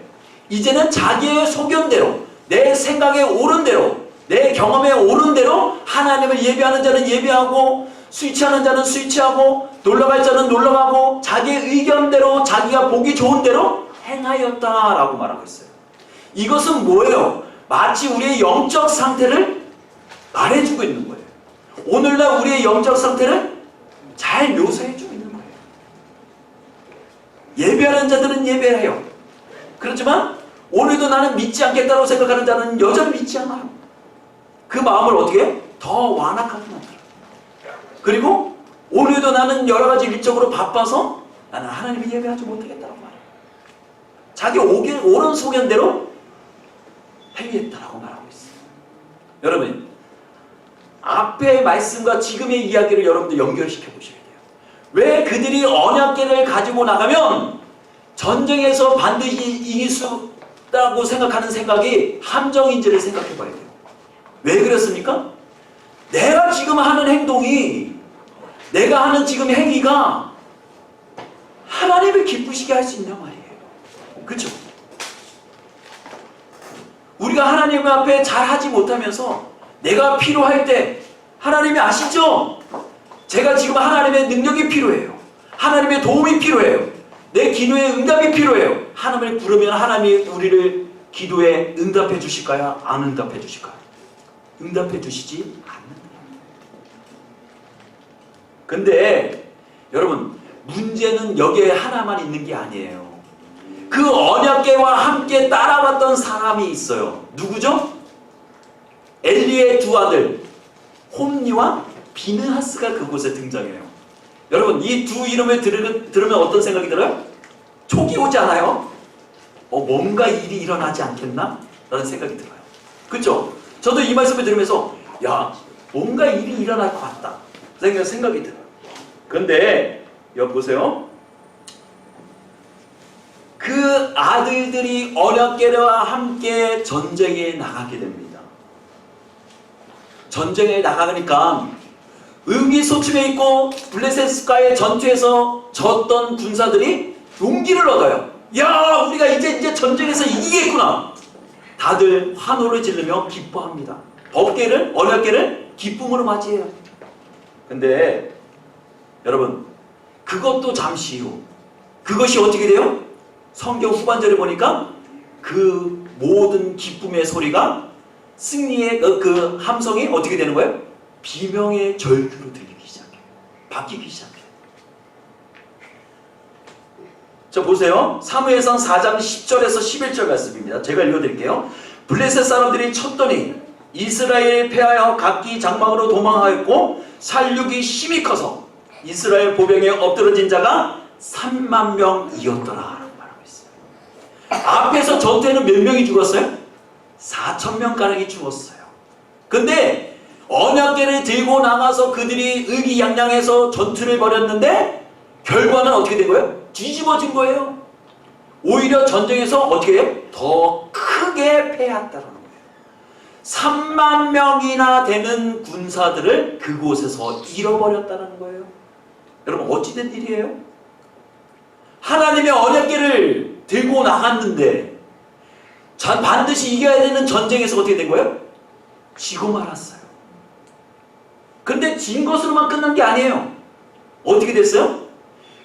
S2: 이제는 자기의 소견대로 내 생각에 옳은 대로 내 경험에 옳은 대로 하나님을 예배하는 자는 예배하고 스위치하는 자는 스위치하고 놀러갈 자는 놀러가고 자기의 의견대로 자기가 보기 좋은 대로 행하였다라고 말하고 있어요. 이것은 뭐예요?
S1: 마치 우리의 영적 상태를 말해주고 있는 거예요. 오늘날 우리의 영적 상태를 잘 묘사해주고 있는 거예요. 예배하는 자들은 예배해요. 그렇지만 오늘도 나는 믿지 않겠다고 생각하는 자는 여전히 믿지 않아요. 그 마음을 어떻게 해? 더 완악하게 만들어요. 그리고 오늘도 나는 여러 가지 일적으로 바빠서 나는 하나님을 예배하지 못하겠다고 말해요. 자기 옳은 소견대로 행위했다라고 말하고 있어요. 여러분, 앞의 말씀과 지금의 이야기를 여러분들 연결시켜 보셔야 돼요. 왜 그들이 언약궤를 가지고 나가면 전쟁에서 반드시 이길 수 있다고 생각하는 생각이 함정인지를 생각해 봐야 돼요. 왜 그렇습니까? 내가 지금 하는 행동이, 내가 하는 지금 행위가 하나님을 기쁘시게 할 수 있냔 말이에요. 그렇죠? 우리가 하나님 앞에 잘 하지 못하면서 내가 필요할 때 하나님이 아시죠? 제가 지금 하나님의 능력이 필요해요. 하나님의 도움이 필요해요. 내 기도에 응답이 필요해요. 하나님을 부르면 하나님이 우리를 기도에 응답해 주실까요? 안 응답해 주실까요? 응답해 주시지 않는다. 근데 여러분, 문제는 여기에 하나만 있는 게 아니에요. 그 언약궤와 함께 따라왔던 사람이 있어요. 누구죠? 엘리의 두 아들 홈니와 비느하스가 그곳에 등장해요. 여러분, 이 두 이름을 들으면 어떤 생각이 들어요? 촉이 오지 않아요? 뭔가 일이 일어나지 않겠나? 라는 생각이 들어요. 그렇죠? 저도 이 말씀을 들으면서 야, 뭔가 일이 일어날 것 같다 생각이 들어요. 근데 여기 보세요. 그 아들들이 언약궤와 함께 전쟁에 나가게 됩니다. 전쟁에 나가니까 의기소침해 있고 블레셋과의 전투에서 졌던 군사들이 용기를 얻어요. 야, 우리가 이제 전쟁에서 이기겠구나. 다들 환호를 지르며 기뻐합니다. 법궤를, 언약궤를 기쁨으로 맞이해요. 근데 여러분, 그것도 잠시 후, 그것이 어떻게 돼요? 성경 후반절에 보니까 그 모든 기쁨의 소리가, 승리의 그 함성이 어떻게 되는 거예요? 비명의 절규로 들리기 시작해요. 바뀌기 시작해요. 자, 보세요. 사무엘상 4장 10절에서 11절 말씀입니다. 제가 읽어드릴게요. 블레셋 사람들이 쳤더니 이스라엘이 패하여 각기 장막으로 도망하였고 살육이 심히 커서 이스라엘 보병에 엎드러진 자가 3만 명이었더라 라고 말하고 있어요. 앞에서 전투에는 몇 명이 죽었어요? 4,000명가량이 죽었어요. 근데 언약궤를 들고 나가서 그들이 의기양양해서 전투를 벌였는데 결과는 어떻게 된 거예요? 뒤집어진 거예요. 오히려 전쟁에서 어떻게 해요? 더 크게 패했다는 거예요. 3만 명이나 되는 군사들을 그곳에서 잃어버렸다는 거예요. 여러분, 어찌된 일이에요? 하나님의 언약궤를 들고 나갔는데 반드시 이겨야 되는 전쟁에서 어떻게 된 거예요? 지고 말았어요. 근데 진 것으로만 끝난 게 아니에요. 어떻게 됐어요?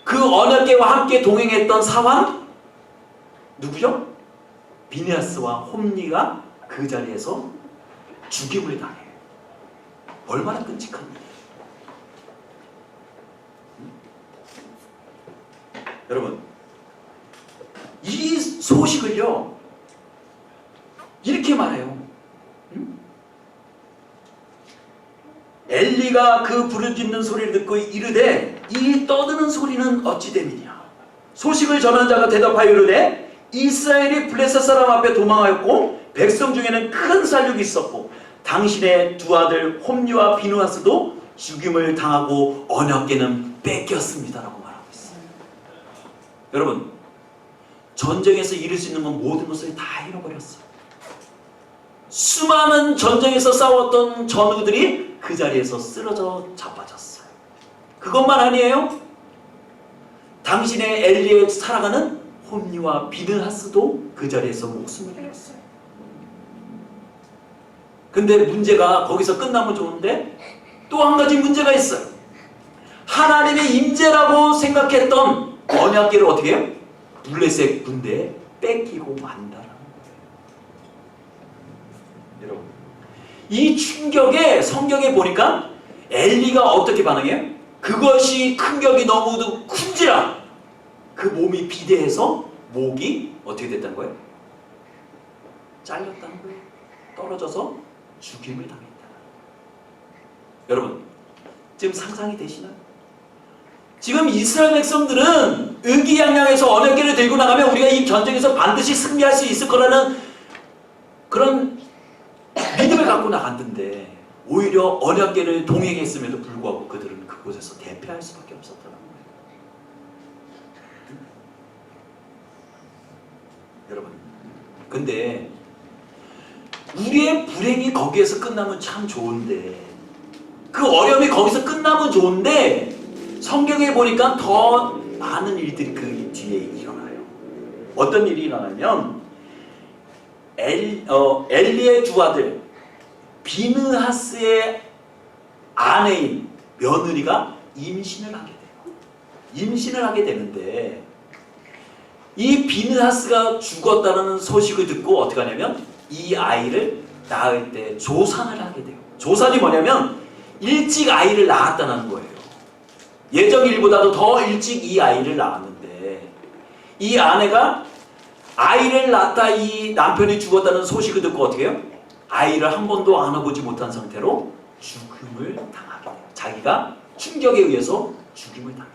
S1: 그 언약궤와 함께 동행했던 사환 누구죠? 비느하스와 홈니가 그 자리에서 죽임을 당해요. 얼마나 끔찍한 일이에요. 여러분, 이 소식을요 이렇게 말해요. 엘리가 그 부르짖는 소리를 듣고 이르되 이 떠드는 소리는 어찌 됨이냐. 소식을 전한 자가 대답하여 이르되 이스라엘이 블레셋 사람 앞에 도망하였고 백성 중에는 큰 살육이 있었고 당신의 두 아들 홈니와 비느하스도 죽임을 당하고 언약궤는 뺏겼습니다라고 말하고 있어요. 여러분, 전쟁에서 이룰 수 있는 건 모든 것을 다 잃어버렸어요. 수많은 전쟁에서 싸웠던 전우들이 그 자리에서 쓰러져 자빠졌어요. 그것만 아니에요. 당신의 엘리에 살아가는 홈니와 비느하스도 그 자리에서 목숨을 잃었어요. 근데 문제가 거기서 끝나면 좋은데 또 한 가지 문제가 있어요. 하나님의 임재라고 생각했던 언약궤를 어떻게 해요? 블레셋 군대에 뺏기고 만다라는 거예요.
S2: 여러분, 이 충격에 성경에 보니까 엘리가 어떻게 반응해요? 그것이 충격이 너무도 큰지라 그 몸이 비대해서 목이 어떻게 됐다는 거예요? 잘렸다는 거예요. 떨어져서 죽임을 당했다. 여러분, 지금 상상이 되시나요? 지금 이스라엘 백성들은 의기양양해서 언약궤를 들고 나가면 우리가 이 전쟁에서 반드시 승리할 수 있을 거라는 그런 믿음을 갖고 나갔는데 오히려 언약궤를 동행했음에도 불구하고 그들은 그곳에서 대패할 수밖에 없었다는 거예요. 여러분, 근데 우리의 불행이 거기에서 끝나면 참 좋은데, 그 어려움이 거기서 끝나면 좋은데 성경에 보니까 더 많은 일들이 그 뒤에 일어나요. 어떤 일이 일어나면 엘리의 두 아들 비느하스의 아내인 며느리가 임신을 하게 돼요. 임신을 하게 되는데 이 비느하스가 죽었다는 소식을 듣고 어떻게 하냐면 이 아이를 낳을 때 조산을 하게 돼요. 조산이 뭐냐면 일찍 아이를 낳았다는 거예요. 예정일보다도 더 일찍 이 아이를 낳았는데 이 아내가 아이를 낳다 이 남편이 죽었다는 소식을 듣고 어떻게 해요? 아이를 한 번도 안아보지 못한 상태로 죽음을 당하게 돼요. 자기가 충격에 의해서 죽임을 당해요.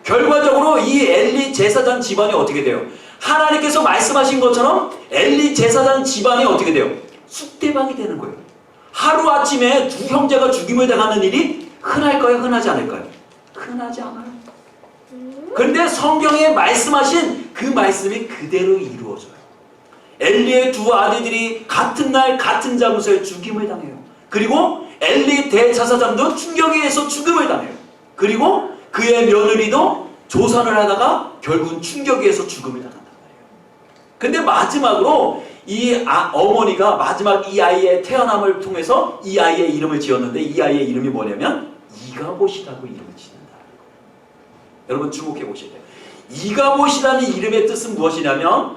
S2: 결과적으로 이 엘리 제사장 집안이 어떻게 돼요? 하나님께서 말씀하신 것처럼 엘리 제사장 집안이 어떻게 돼요? 쑥대박이 되는 거예요. 하루아침에 두 형제가 죽임을 당하는 일이 흔할까요? 흔하지 않을까요? 흔하지 않아요. 그런데 성경에 말씀하신 그 말씀이 그대로 이루어져요. 엘리의 두 아들들이 같은 날 같은 장소에 죽임을 당해요. 그리고 엘리 대제사장도 충격에 의해서 죽음을 당해요. 그리고 그의 며느리도 조산을 하다가 결국은 충격에 의해서 죽음을 당한단 말이에요. 근데 마지막으로 이 어머니가 마지막 이 아이의 태어남을 통해서 이 아이의 이름을 지었는데 이 아이의 이름이 뭐냐면 이가봇이라고 이름을 짓는다. 여러분 주목해 보셔야 돼요. 이가봇이라는 이름의 뜻은 무엇이냐면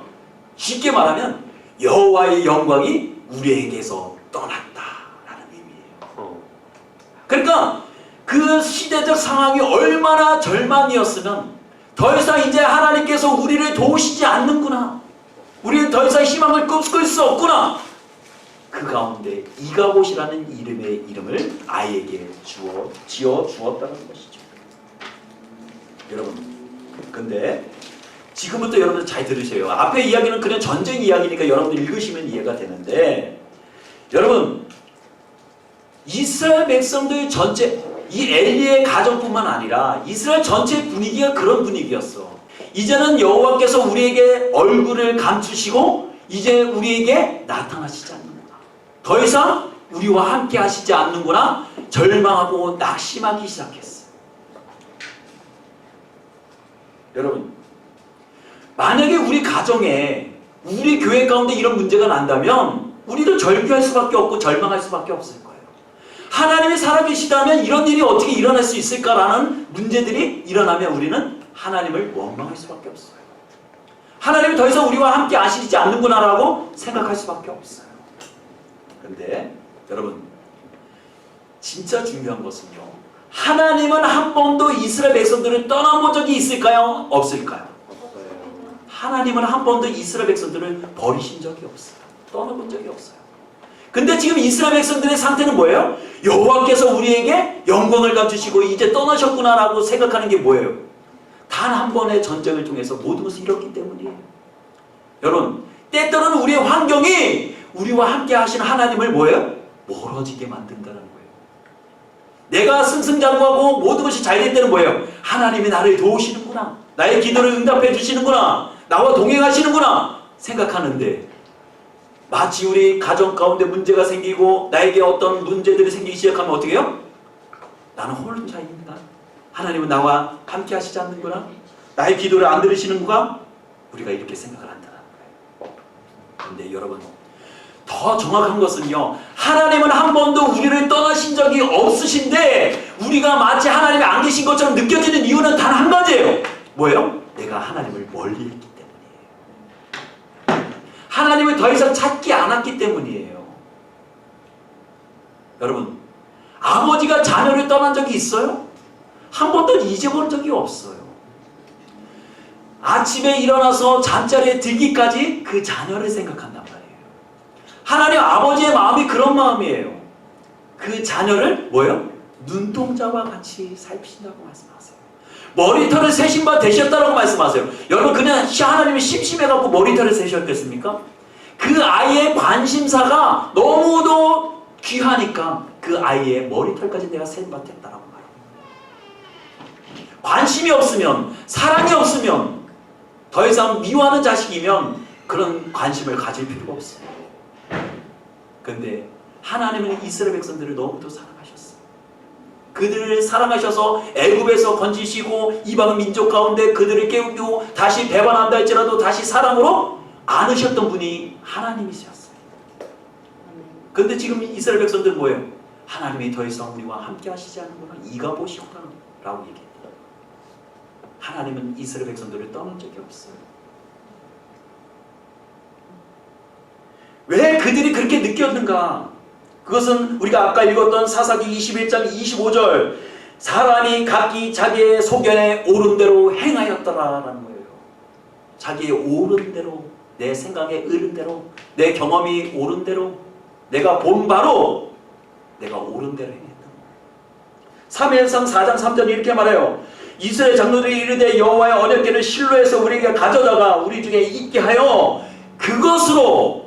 S2: 쉽게 말하면 여호와의 영광이 우리에게서 떠났다라는 의미예요. 그러니까 그 시대적 상황이 얼마나 절망이었으면 더 이상 이제 하나님께서 우리를 도우시지 않는구나. 우리는 더 이상 희망을 끌 수 없구나. 그 가운데 이가봇이라는 이름을 아이에게 지어 주었다는 것이죠. 여러분, 근데 지금부터 여러분들 잘 들으세요. 앞에 이야기는 그냥 전쟁 이야기니까 여러분들 읽으시면 이해가 되는데, 여러분 이스라엘 백성들 전체, 이 엘리의 가정뿐만 아니라 이스라엘 전체 분위기가 그런 분위기였어. 이제는 여호와께서 우리에게 얼굴을 감추시고 이제 우리에게 나타나시지 않는구나. 더 이상 우리와 함께 하시지 않는구나. 절망하고 낙심하기 시작했어. 여러분, 만약에 우리 가정에, 우리 교회 가운데 이런 문제가 난다면 우리도 절규할 수밖에 없고 절망할 수밖에 없을 거예요. 하나님이 살아계시다면 이런 일이 어떻게 일어날 수 있을까라는 문제들이 일어나면 우리는 하나님을 원망할 수밖에 없어요. 하나님이 더 이상 우리와 함께 하시지 않는구나라고 생각할 수밖에 없어요. 그런데 여러분, 진짜 중요한 것은요, 하나님은 한 번도 이스라엘 백성들을 떠나본 적이 있을까요? 없을까요? 하나님은 한 번도 이스라엘 백성들을 버리신 적이 없어요. 떠나본 적이 없어요. 근데 지금 이스라엘 백성들의 상태는 뭐예요? 여호와께서 우리에게 영광을 감추시고 이제 떠나셨구나라고 생각하는 게 뭐예요? 단 한 번의 전쟁을 통해서 모든 것을 잃었기 때문이에요. 여러분, 때때로는 우리의 환경이 우리와 함께 하신 하나님을 뭐예요? 멀어지게 만든다는 거예요. 내가 승승장구하고 모든 것이 잘 될 때는 뭐예요? 하나님이 나를 도우시는구나. 나의 기도를 응답해 주시는구나. 나와 동행하시는구나 생각하는데, 마치 우리 가정 가운데 문제가 생기고 나에게 어떤 문제들이 생기기 시작하면 어떻게 해요? 나는 혼자입니다. 하나님은 나와 함께 하시지 않는구나. 나의 기도를 안 들으시는구나. 우리가 이렇게 생각을 한다는 거예요. 그런데 여러분, 더 정확한 것은요, 하나님은 한 번도 우리를 떠나신 적이 없으신데 우리가 마치 하나님이 안 계신 것처럼 느껴지는 이유는 단 한 가지예요. 뭐예요? 내가 하나님을 멀리 했기 때문이에요. 하나님을
S1: 하나님을 더 이상 찾지 않았기 때문이에요. 여러분, 아버지가 자녀를 떠난 적이 있어요? 한 번도 잊어본 적이 없어요. 아침에 일어나서 잠자리에 들기까지 그 자녀를 생각한단 말이에요. 하나님 아버지의 마음이 그런 마음이에요. 그 자녀를 뭐예요? 눈동자와 같이 살피신다고 말씀하세요. 머리털을 세신 바 되셨다라고 말씀하세요. 여러분, 그냥 하나님이 심심해갖고 머리털을 세셨겠습니까? 그 아이의 관심사가 너무도 귀하니까 그 아이의 머리털까지 내가 센 바 됐다라고 말합니다. 관심이 없으면, 사랑이 없으면, 더 이상 미워하는 자식이면 그런 관심을 가질 필요가 없어요. 그런데 하나님은 이스라엘 백성들을 너무도 사랑하셨어요. 그들을 사랑하셔서 애굽에서 건지시고 이방 민족 가운데 그들을 깨우고 다시 배반한다 할지라도 다시 사랑으로 안으셨던 분이 하나님이셨어요. 그런데 지금 이스라엘 백성들은 뭐예요? 하나님이 더 이상 우리와 함께 하시지 않는구나, 이가 보시구나 라고 얘기해요. 하나님은 이스라엘 백성들을 떠난 적이 없어요. 왜 그들이 그렇게 느꼈는가? 그것은 우리가 아까 읽었던 사사기 21장 25절, 사람이 각기 자기의 소견에 옳은 대로 행하였더라라는 거예요. 자기의 옳은 대로, 내 생각에 옳은 대로, 내 경험이 옳은 대로, 내가 본 바로 내가 옳은 대로 행했던 거예요. 사무엘상 4장 3절 이렇게 말해요. 이스라엘 장로들이 이르되 여호와의 언약궤를 실로에서 우리에게 가져다가 우리 중에 있게 하여 그것으로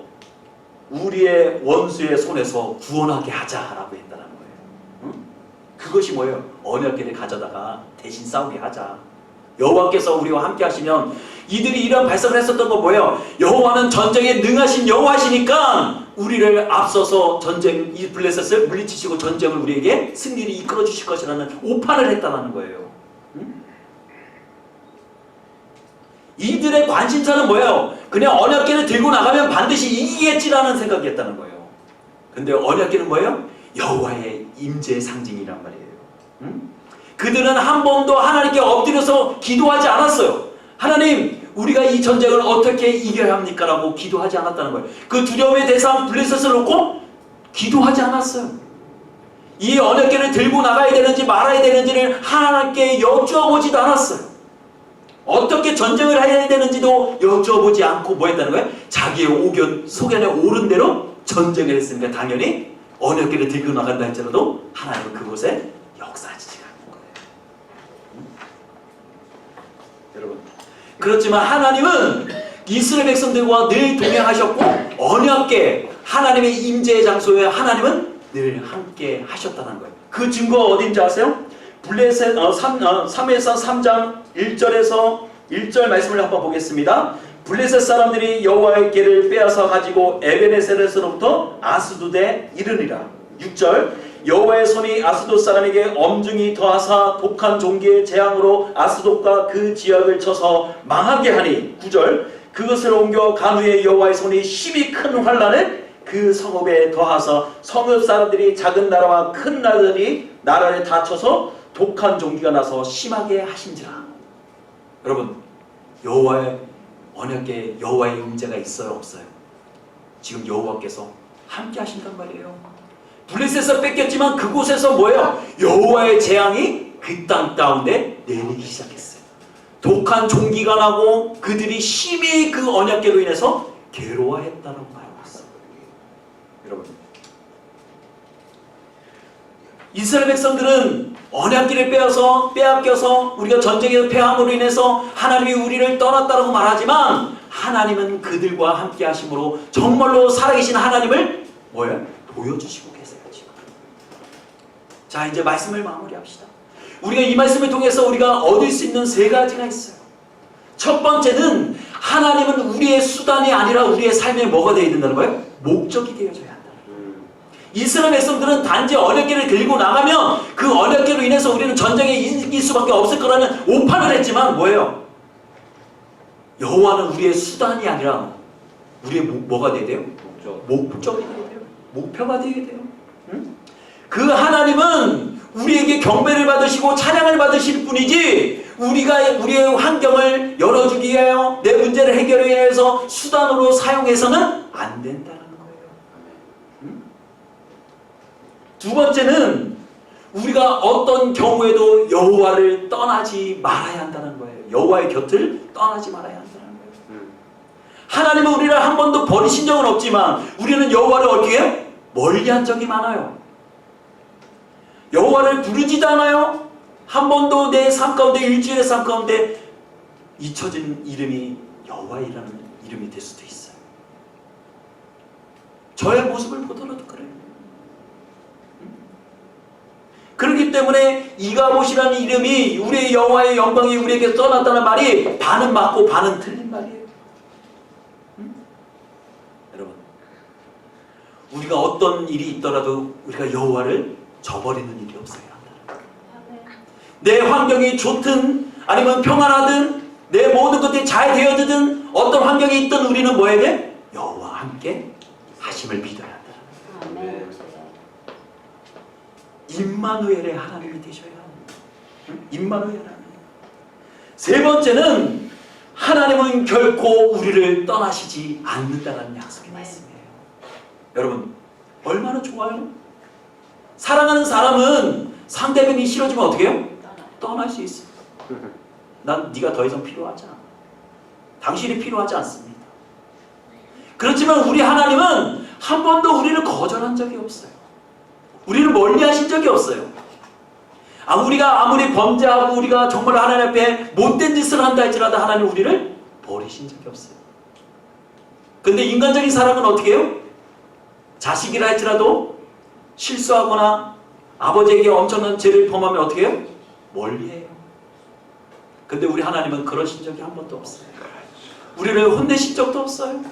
S1: 우리의 원수의 손에서 구원하게 하자라고 했다는 거예요. 응? 그것이 뭐예요? 언약궤를 가져다가 대신 싸우게 하자. 여호와께서 우리와 함께 하시면, 이들이 이런 발성을 했었던 건 뭐예요? 여호와는 전쟁에 능하신 여호와시니까 우리를 앞서서 전쟁, 이 블레셋을 물리치시고 전쟁을 우리에게 승리를 이끌어 주실 것이라는 오판을 했다는 거예요. 이들의 관심사는 뭐예요? 그냥 언약궤를 들고 나가면 반드시 이기겠지라는 생각이었다는 거예요. 근데 언약궤는 뭐예요? 여호와의 임재의 상징이란 말이에요. 그들은 한 번도 하나님께 엎드려서 기도하지 않았어요. 하나님, 우리가 이 전쟁을 어떻게 이겨야 합니까? 라고 기도하지 않았다는 거예요. 그 두려움의 대상 블레셋을 놓고 기도하지 않았어요. 이 언약궤를 들고 나가야 되는지 말아야 되는지를 하나님께 여쭈어보지도 않았어요. 어떻게 전쟁을 해야 되는지도 여쭤보지 않고 뭐 했다는 거예요? 자기의 소견에 옳은 대로 전쟁을 했으니까 당연히 언약궤를 들고 나간다 할지라도 하나님은 그곳에 역사하시지 않는 거예요. 여러분, 그렇지만 하나님은 이스라엘 백성들과 늘 동행하셨고 언약궤, 하나님의 임재의 장소에 하나님은 늘 함께 하셨다는 거예요. 그 증거가 어딘지 아세요? 사무엘상 3장 1절에서 1절 말씀을 한번 보겠습니다. 블레셋 사람들이 여호와의 궤를 빼앗아 가지고 에베네셀에서부터 아스돗에 이르니라. 6절, 여호와의 손이 아스돗 사람에게 엄중히 더하사 독한 종기의 재앙으로 아스돗과 그 지역을 쳐서 망하게 하니. 9절, 그것을 옮겨 간 후에 여호와의 손이 심히 큰 환란을 그 성읍에 더하사 성읍 사람들이 작은 나라와 큰 나라를 다쳐서 독한 종기가 나서 심하게 하신지라. 여러분, 여호와의 언약궤에 여호와의 임재가 있어요, 없어요? 지금 여호와께서 함께 하신단 말이에요. 블레셋에서 뺏겼지만 그곳에서 뭐예요? 여호와의 재앙이 그 땅 가운데 내리기 시작했어요. 독한 종기가 나고 그들이 심히 그 언약궤로 인해서 괴로워했다는 말이었어요. 여러분, 이스라엘 백성들은 언약궤를 빼앗겨서 우리가 전쟁에서 패함으로 인해서 하나님이 우리를 떠났다고 말하지만 하나님은 그들과 함께 하심으로 정말로 살아계신 하나님을 뭐예요? 보여주시고 계세요. 지금. 자, 이제 말씀을 마무리합시다. 우리가 이 말씀을 통해서 우리가 얻을 수 있는 세 가지가 있어요. 첫 번째는 하나님은 우리의 수단이 아니라 우리의 삶에 뭐가 되어야 된다는 거예요? 목적이 되어져야 한다. 이스라엘 백성들은 단지 언약궤를 들고 나가면 그 언약궤로 인해서 우리는 전쟁에 이길 수밖에 없을 거라는 오판을 했지만 뭐예요? 여호와는 우리의 수단이 아니라 우리의 뭐가 되어야 돼요? 목적이 되어야 돼요. 목표가 되어야 돼요. 응? 그 하나님은 우리에게 경배를 받으시고 찬양을 받으실 뿐이지 우리가 우리의 환경을 열어주기 위하여 내 문제를 해결하기 위해서 수단으로 사용해서는 안 된다는 거예요. 응? 두 번째는 우리가 어떤 경우에도 여호와를 떠나지 말아야 한다는 거예요. 여호와의 곁을 떠나지 말아야 한다는 거예요. 하나님은 우리를 한 번도 버리신 적은 없지만 우리는 여호와를 어떻게 해요? 멀리한 적이 많아요. 여호와를 부르지도 않아요. 한 번도 내 삶 가운데, 일주일의 삶 가운데 잊혀진 이름이 여호와이라는 이름이 될 수도 있어요. 저의 모습을 보더라도 그래요. 그렇기 때문에 이가봇이라는 이름이 우리의 여호와의 영광이 우리에게 떠났다는 말이 반은 맞고 반은 틀린 말이에요. 여러분, 우리가 어떤 일이 있더라도 우리가 여호와를 저버리는 일이 없어야 한다. 내 환경이 좋든 아니면 평안하든 내 모든 것들이 잘 되어지든 어떤 환경이 있든 우리는 뭐 해야 돼? 여호와와 함께 하심을 믿어야 한다.
S3: 아멘.
S1: 임마누엘의 하나님이 되셔야 합니다. 임마누엘 하나님. 세 번째는 하나님은 결코 우리를 떠나시지 않는다는 약속의 말씀이에요. 여러분, 얼마나 좋아요? 사랑하는 사람은 상대방이 싫어지면 어떻게 해요? 떠날 수 있어요. 난 네가 더 이상 필요하지 않아. 당신이 필요하지 않습니다. 그렇지만 우리 하나님은 한 번도 우리를 거절한 적이 없어요. 우리를 멀리하신 적이 없어요. 우리가 아무리 범죄하고 우리가 정말 하나님 앞에 못된 짓을 한다 할지라도 하나님 우리를 버리신 적이 없어요. 근데 인간적인 사람은 어떻게 해요? 자식이라 할지라도 실수하거나 아버지에게 엄청난 죄를 범하면 어떻게 해요? 멀리해요. 근데 우리 하나님은 그러신 적이 한 번도 없어요. 우리를 혼내신 적도 없어요.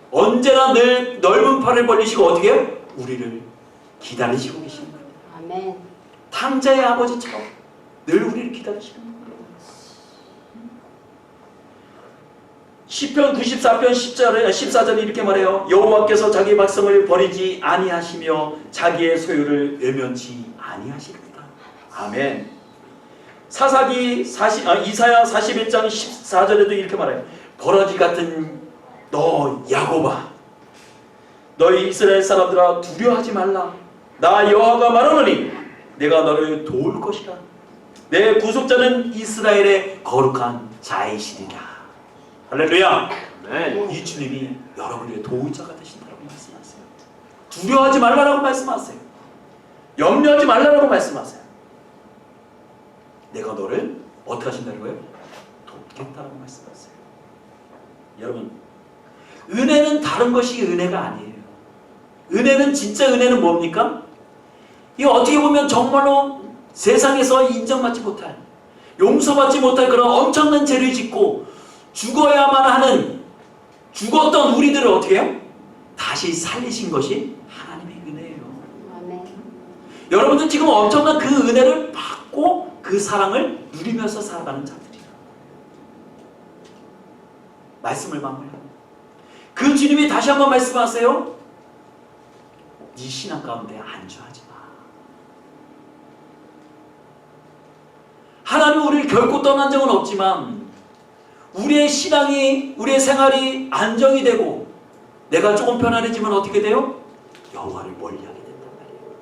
S1: 언제나 늘 넓은 팔을 벌리시고 어떻게 해요? 우리를 기다리시고 계시는 거예요.
S3: 아멘.
S1: 탕자의 아버지처럼 늘 우리를 기다리시는 거예요. 시편 94편 14절에 이렇게 말해요. 여호와께서 자기 백성을 버리지 아니하시며 자기의 소유를 외면치 아니하시리다. 아멘. 이사야 41장 14절에도 이렇게 말해요. 버러지 같은 너 야곱아, 너희 이스라엘 사람들아 두려워하지 말라. 나 여호와가 말하노니 내가 너를 도울 것이라. 내 구속자는 이스라엘의 거룩한 자이시리라. 할렐루야.
S4: 네.
S1: 이 주님이 여러분의 도우자가 되신다고 말씀하세요. 두려워하지 말라라고 말씀하세요. 염려하지 말라라고 말씀하세요. 내가 너를 어떻게 하신다는 거예요? 돕겠다라고 말씀하세요. 여러분, 은혜는 다른 것이 은혜가 아니에요. 은혜는 진짜 은혜는 뭡니까? 이 어떻게 보면 정말로 세상에서 인정받지 못할, 용서받지 못할 그런 엄청난 죄를 짓고 죽어야만 하는, 죽었던 우리들을 어떻게 해요? 다시 살리신 것이 하나님의 은혜예요.
S3: 아멘.
S1: 여러분들 지금 엄청난 그 은혜를 받고 그 사랑을 누리면서 살아가는 자들이에요. 말씀을 마무리합니다. 그 주님이 다시 한번 말씀하세요. 네 신앙 가운데 안주하지 마. 하나님은 우리를 결코 떠난 적은 없지만 우리의 신앙이, 우리의 생활이 안정이 되고 내가 조금 편안해지면 어떻게 돼요? 여호와를 멀리하게 된단 말이에요.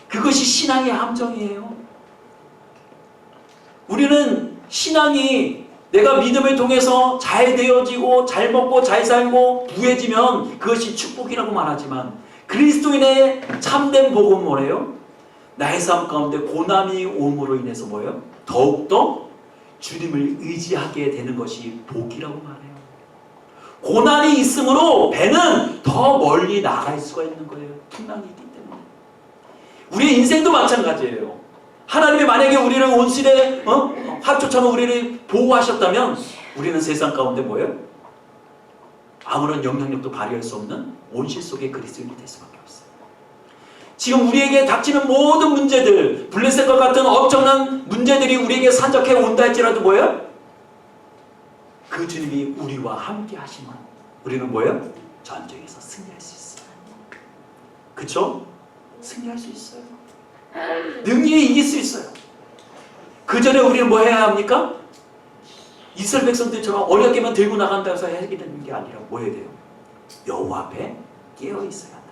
S1: 그것이 신앙의 함정이에요. 우리는 신앙이 내가 믿음을 통해서 잘 되어지고 잘 먹고 잘 살고 부해지면 그것이 축복이라고 말하지만 그리스도인의 참된 복음은 뭐래요? 나의 삶 가운데 고난이 옴으로 인해서 뭐예요? 더욱더 주님을 의지하게 되는 것이 복이라고 말해요. 고난이 있으므로 배는 더 멀리 나갈 수가 있는 거예요. 풍랑이 있기 때문에. 우리의 인생도 마찬가지예요. 하나님이 만약에 우리를 온실에 화초처럼 우리를 보호하셨다면 우리는 세상 가운데 뭐예요? 아무런 영향력도 발휘할 수 없는 온실 속의 그리스도인이 될 수밖에 없어요. 지금 우리에게 닥치는 모든 문제들, 블레셋과 같은 엄청난 문제들이 우리에게 산적해 온다 할지라도 뭐예요? 그 주님이 우리와 함께 하시면 우리는 뭐예요? 전쟁에서 승리할 수 있어요. 그쵸? 승리할 수 있어요. 능히 이길 수 있어요. 그 전에 우리는 뭐 해야 합니까? 이스라엘 백성들처럼 어렵게만 들고 나간다고 해서 해야 되는 게 아니라 뭐 해야 돼요?
S2: 여호와 앞에 깨어 있어야 한다.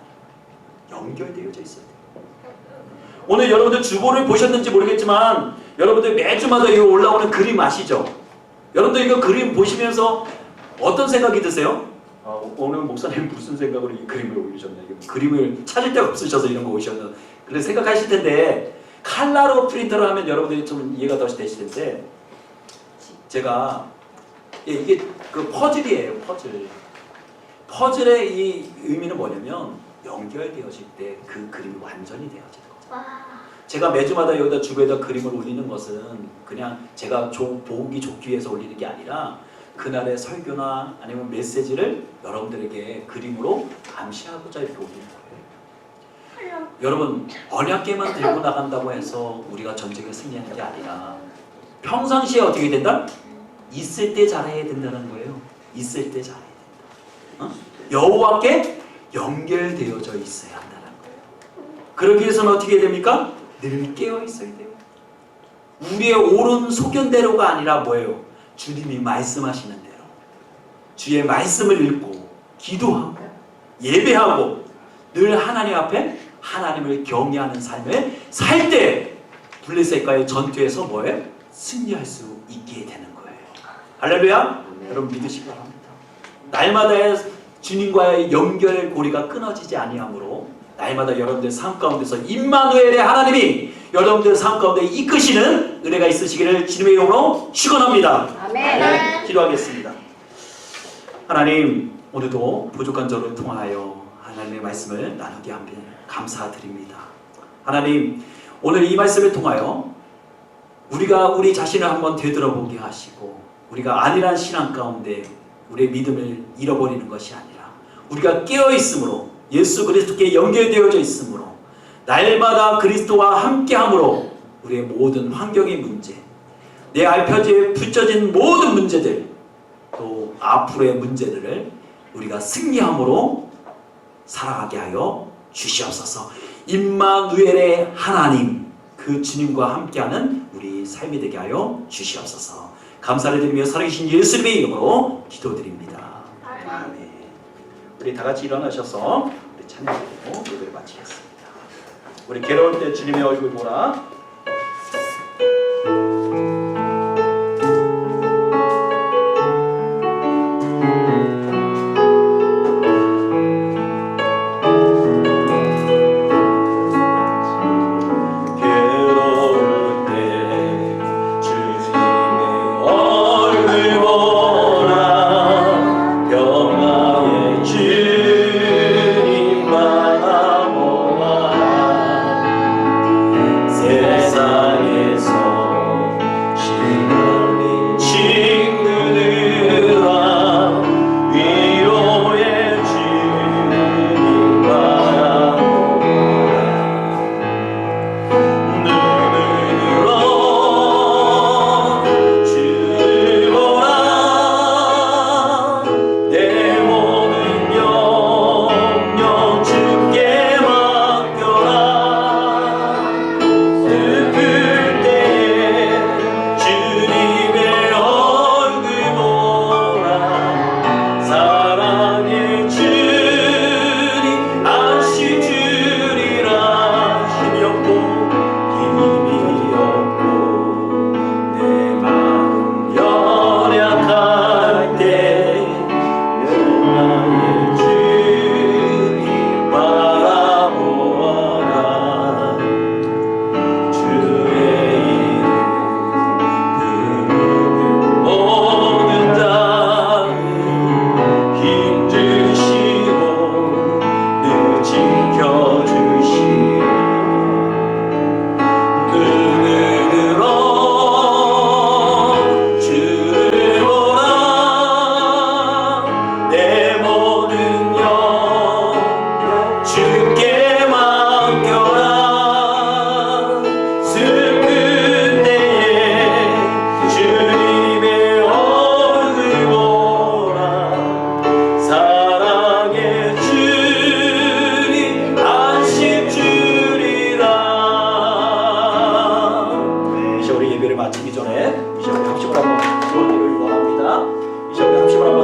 S2: 연결되어져 있어야 돼요. 오늘 여러분들 주보를 보셨는지 모르겠지만 여러분들 매주마다 이 올라오는 그림 아시죠? 여러분들 이거 그림 보시면서 어떤 생각이 드세요? 오늘 목사님 무슨 생각으로 이 그림을 올리셨나? 그림을 찾을 데가 없으셔서 이런 거 오셨나? 그래서 생각하실 텐데 칼라로 프린터를 하면 여러분들이 좀 이해가 더 되실 텐데 제가 이게 그 퍼즐이에요. 퍼즐의 이 의미는 뭐냐면 연결되어질 때 그 그림이 완전히 되어지는 거죠. 제가 매주마다 여기다 주부에다 그림을 올리는 것은 그냥 제가 보기 좋기 위해서 올리는 게 아니라 그날의 설교나 아니면 메시지를 여러분들에게 그림으로 암시하고자 이렇게 올리는 거예요. 여러분 언약궤만 들고 나간다고 해서 우리가 전쟁에 승리하는 게 아니라 평상시에 어떻게 된다? 있을 때 잘해야 된다는 거예요. 있을 때 잘해야 된다. 여호와께 연결되어져 있어야 한다는 거예요. 그러기 위해서는 어떻게 해야 됩니까? 늘 깨어 있어야 돼요. 우리의 옳은 소견대로가 아니라 뭐예요? 주님이 말씀하시는 대로 주의 말씀을 읽고 기도하고 예배하고 늘 하나님 앞에 하나님을 경외하는 삶을 살 때 블레셋과의 전투에서 뭐예요? 승리할 수 있게 되는 거예요. 할렐루야. 여러분 믿으시기 바랍니다. 날마다의 주님과의 연결고리가 끊어지지 아니하므로 날마다 여러분들 삶 가운데서 임마누엘의 하나님이 여러분들 삶 가운데 이끄시는 은혜가 있으시기를 주님의 이름으로 축원합니다.
S3: 아멘.
S2: 기도하겠습니다. 하나님, 오늘도 부족한 저를 통하여 하나님의 말씀을 나누게 함에 감사드립니다. 하나님, 오늘 이 말씀을 통하여 우리가 우리 자신을 한번 되돌아보게 하시고 우리가 안일한 신앙 가운데 우리의 믿음을 잃어버리는 것이 아니라 우리가 깨어있으므로 예수 그리스도께 연결되어져 있으므로 날마다 그리스도와 함께함으로 우리의 모든 환경의 문제, 내 알표지에 붙여진 모든 문제들, 또 앞으로의 문제들을 우리가 승리함으로 살아가게 하여 주시옵소서. 임마누엘의 하나님, 그 주님과 함께하는 우리 삶이 되게 하여 주시옵소서. 감사를 드리며 살아계신 예수님의 이름으로 기도드립니다. 아멘. 우리 다 같이 일어나셔서 우리 찬양드리고 예배를 마치겠습니다. 우리 괴로울 때 주님의 얼굴 보라.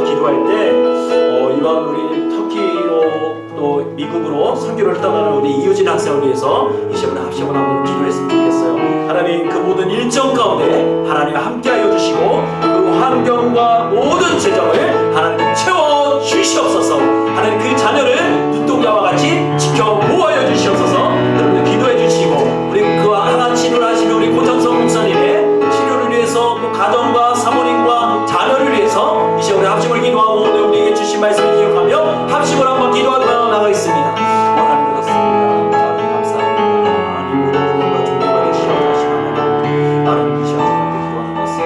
S2: 기도할 때 이번 우리 미국으로 선교를 떠나는 우리 이효진 학생을 위해서 이 시간에 합심을 한번 기도했으면 좋겠어요. 하나님 그 모든 일정 가운데 하나님 함께하여 주시고 그 환경과 모든 재정을 하나님 채워 주시옵소서. 하나님 그 자녀를 눈동자와 같이 지켜 보호하여 주시옵소서. 여러분들 기도해 주시고 우리 그와 하나 치료하시는 우리 고창성 목사님의 치료를 위해서 또 가정과 사모님과 자녀를 위해서 이 시간에 합심을 기도하고 오늘 우리에게 주신 말씀을 기억하며 합심을 한번 기도하며 나가겠습니다. 하나님 그렇습니다. 하나님 감사합니다. 하나님 모든 구원과 존경과 시험하시는 하나님 이 시간에 기도하는 것은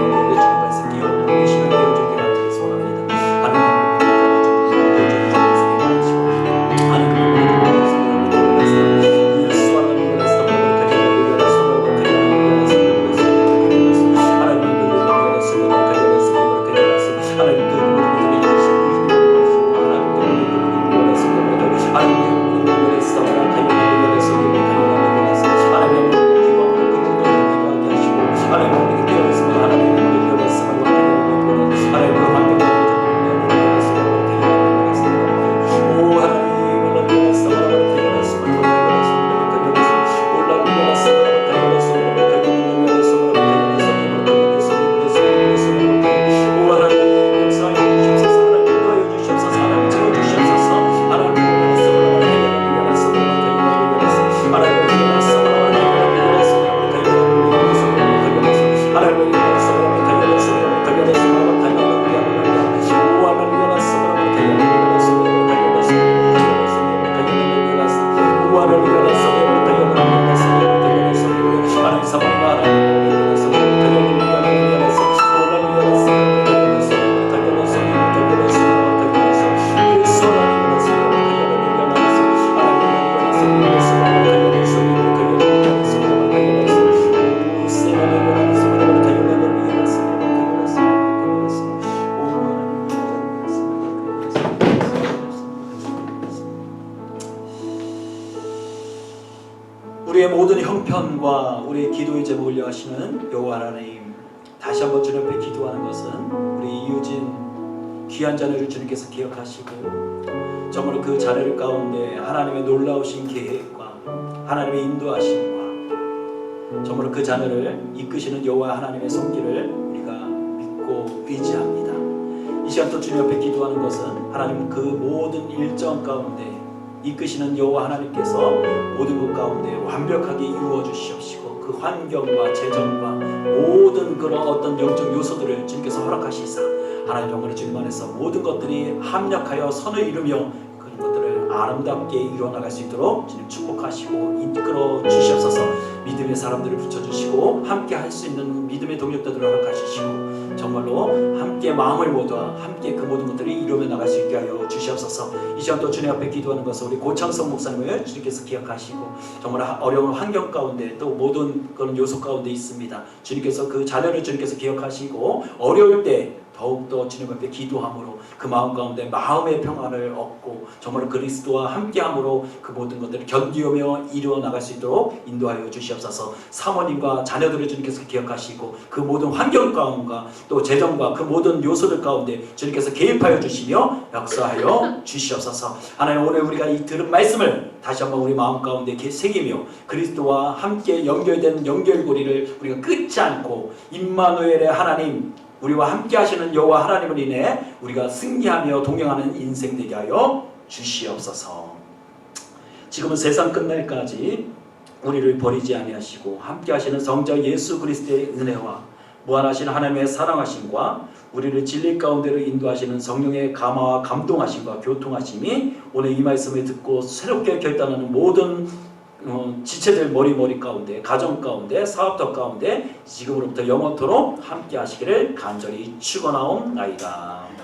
S2: 우리의 주님 말씀 기억하는 이 시간에 존경과 같은 소원합니다. 우리의 모든 형편과 우리의 기도의 제목을 여하시는 여호와 하나님, 다시 한번 주님 앞에 기도하는 것은 우리 이유진 귀한 자녀를 주님께서 기억하시고 정말 그 자녀를 가운데 하나님의 놀라우신 계획과 하나님의 인도하심과 정말 그 자녀를 이끄시는 여호와 하나님의 손길을 우리가 믿고 의지합니다. 이 시간 또 주님 앞에 기도하는 것은 하나님 그 모든 일정 가운데 이끄시는 여호와 하나님께서 모든 것 가운데 완벽하게 이루어 주시옵시고 그 환경과 재정과 모든 그런 어떤 영적 요소들을 주님께서 허락하시사 하나님 정말 주님 안에서 모든 것들이 합력하여 선을 이루며 그런 것들을 아름답게 이루어나갈 수 있도록 주님 축복하시고 이끌어 주시옵소서. 믿음의 사람들을 붙여주시고 함께 할 수 있는 믿음의 동력들을 허락하시고 정말로 함께 마음을 모아 함께 그 모든 것들을 이루며 나갈 수 있게 하여 주시옵소서. 이 시간 또 주님 앞에 기도하는 것은 우리 고창성 목사님을 주님께서 기억하시고 정말 어려운 환경 가운데 또 모든 그런 요소 가운데 있습니다. 주님께서 그 자녀를 주님께서 기억하시고 어려울 때 더욱더 주님 앞에 기도함으로 그 마음 가운데 마음의 평안을 얻고 정말 그리스도와 함께함으로 그 모든 것들을 견디며 이루어 나갈 수 있도록 인도하여 주시옵소서. 사모님과 자녀들을 주님께서 기억하시고 그 모든 환경 가운데과 또 재정과 그 모든 요소들 가운데 주님께서 개입하여 주시며 역사하여 주시옵소서. 하나님 오늘 우리가 이 들은 말씀을 다시 한번 우리 마음 가운데 새기며 그리스도와 함께 연결된 연결고리를 우리가 끊지 않고 임마누엘의 하나님 우리와 함께 하시는 여호와 하나님을 인해 우리가 승리하며 동행하는 인생 되게 하여 주시옵소서. 지금은 세상 끝날까지 우리를 버리지 아니하시고 함께 하시는 성자 예수 그리스도의 은혜와 무한하신 하나님의 사랑하심과 우리를 진리 가운데로 인도하시는 성령의 감화와 감동하심과 교통하심이 오늘 이 말씀을 듣고 새롭게 결단하는 모든 지체들 머리 가운데 가정 가운데 사업터 가운데 지금으로부터 영원토록 함께 하시기를 간절히 축원하옵나이다.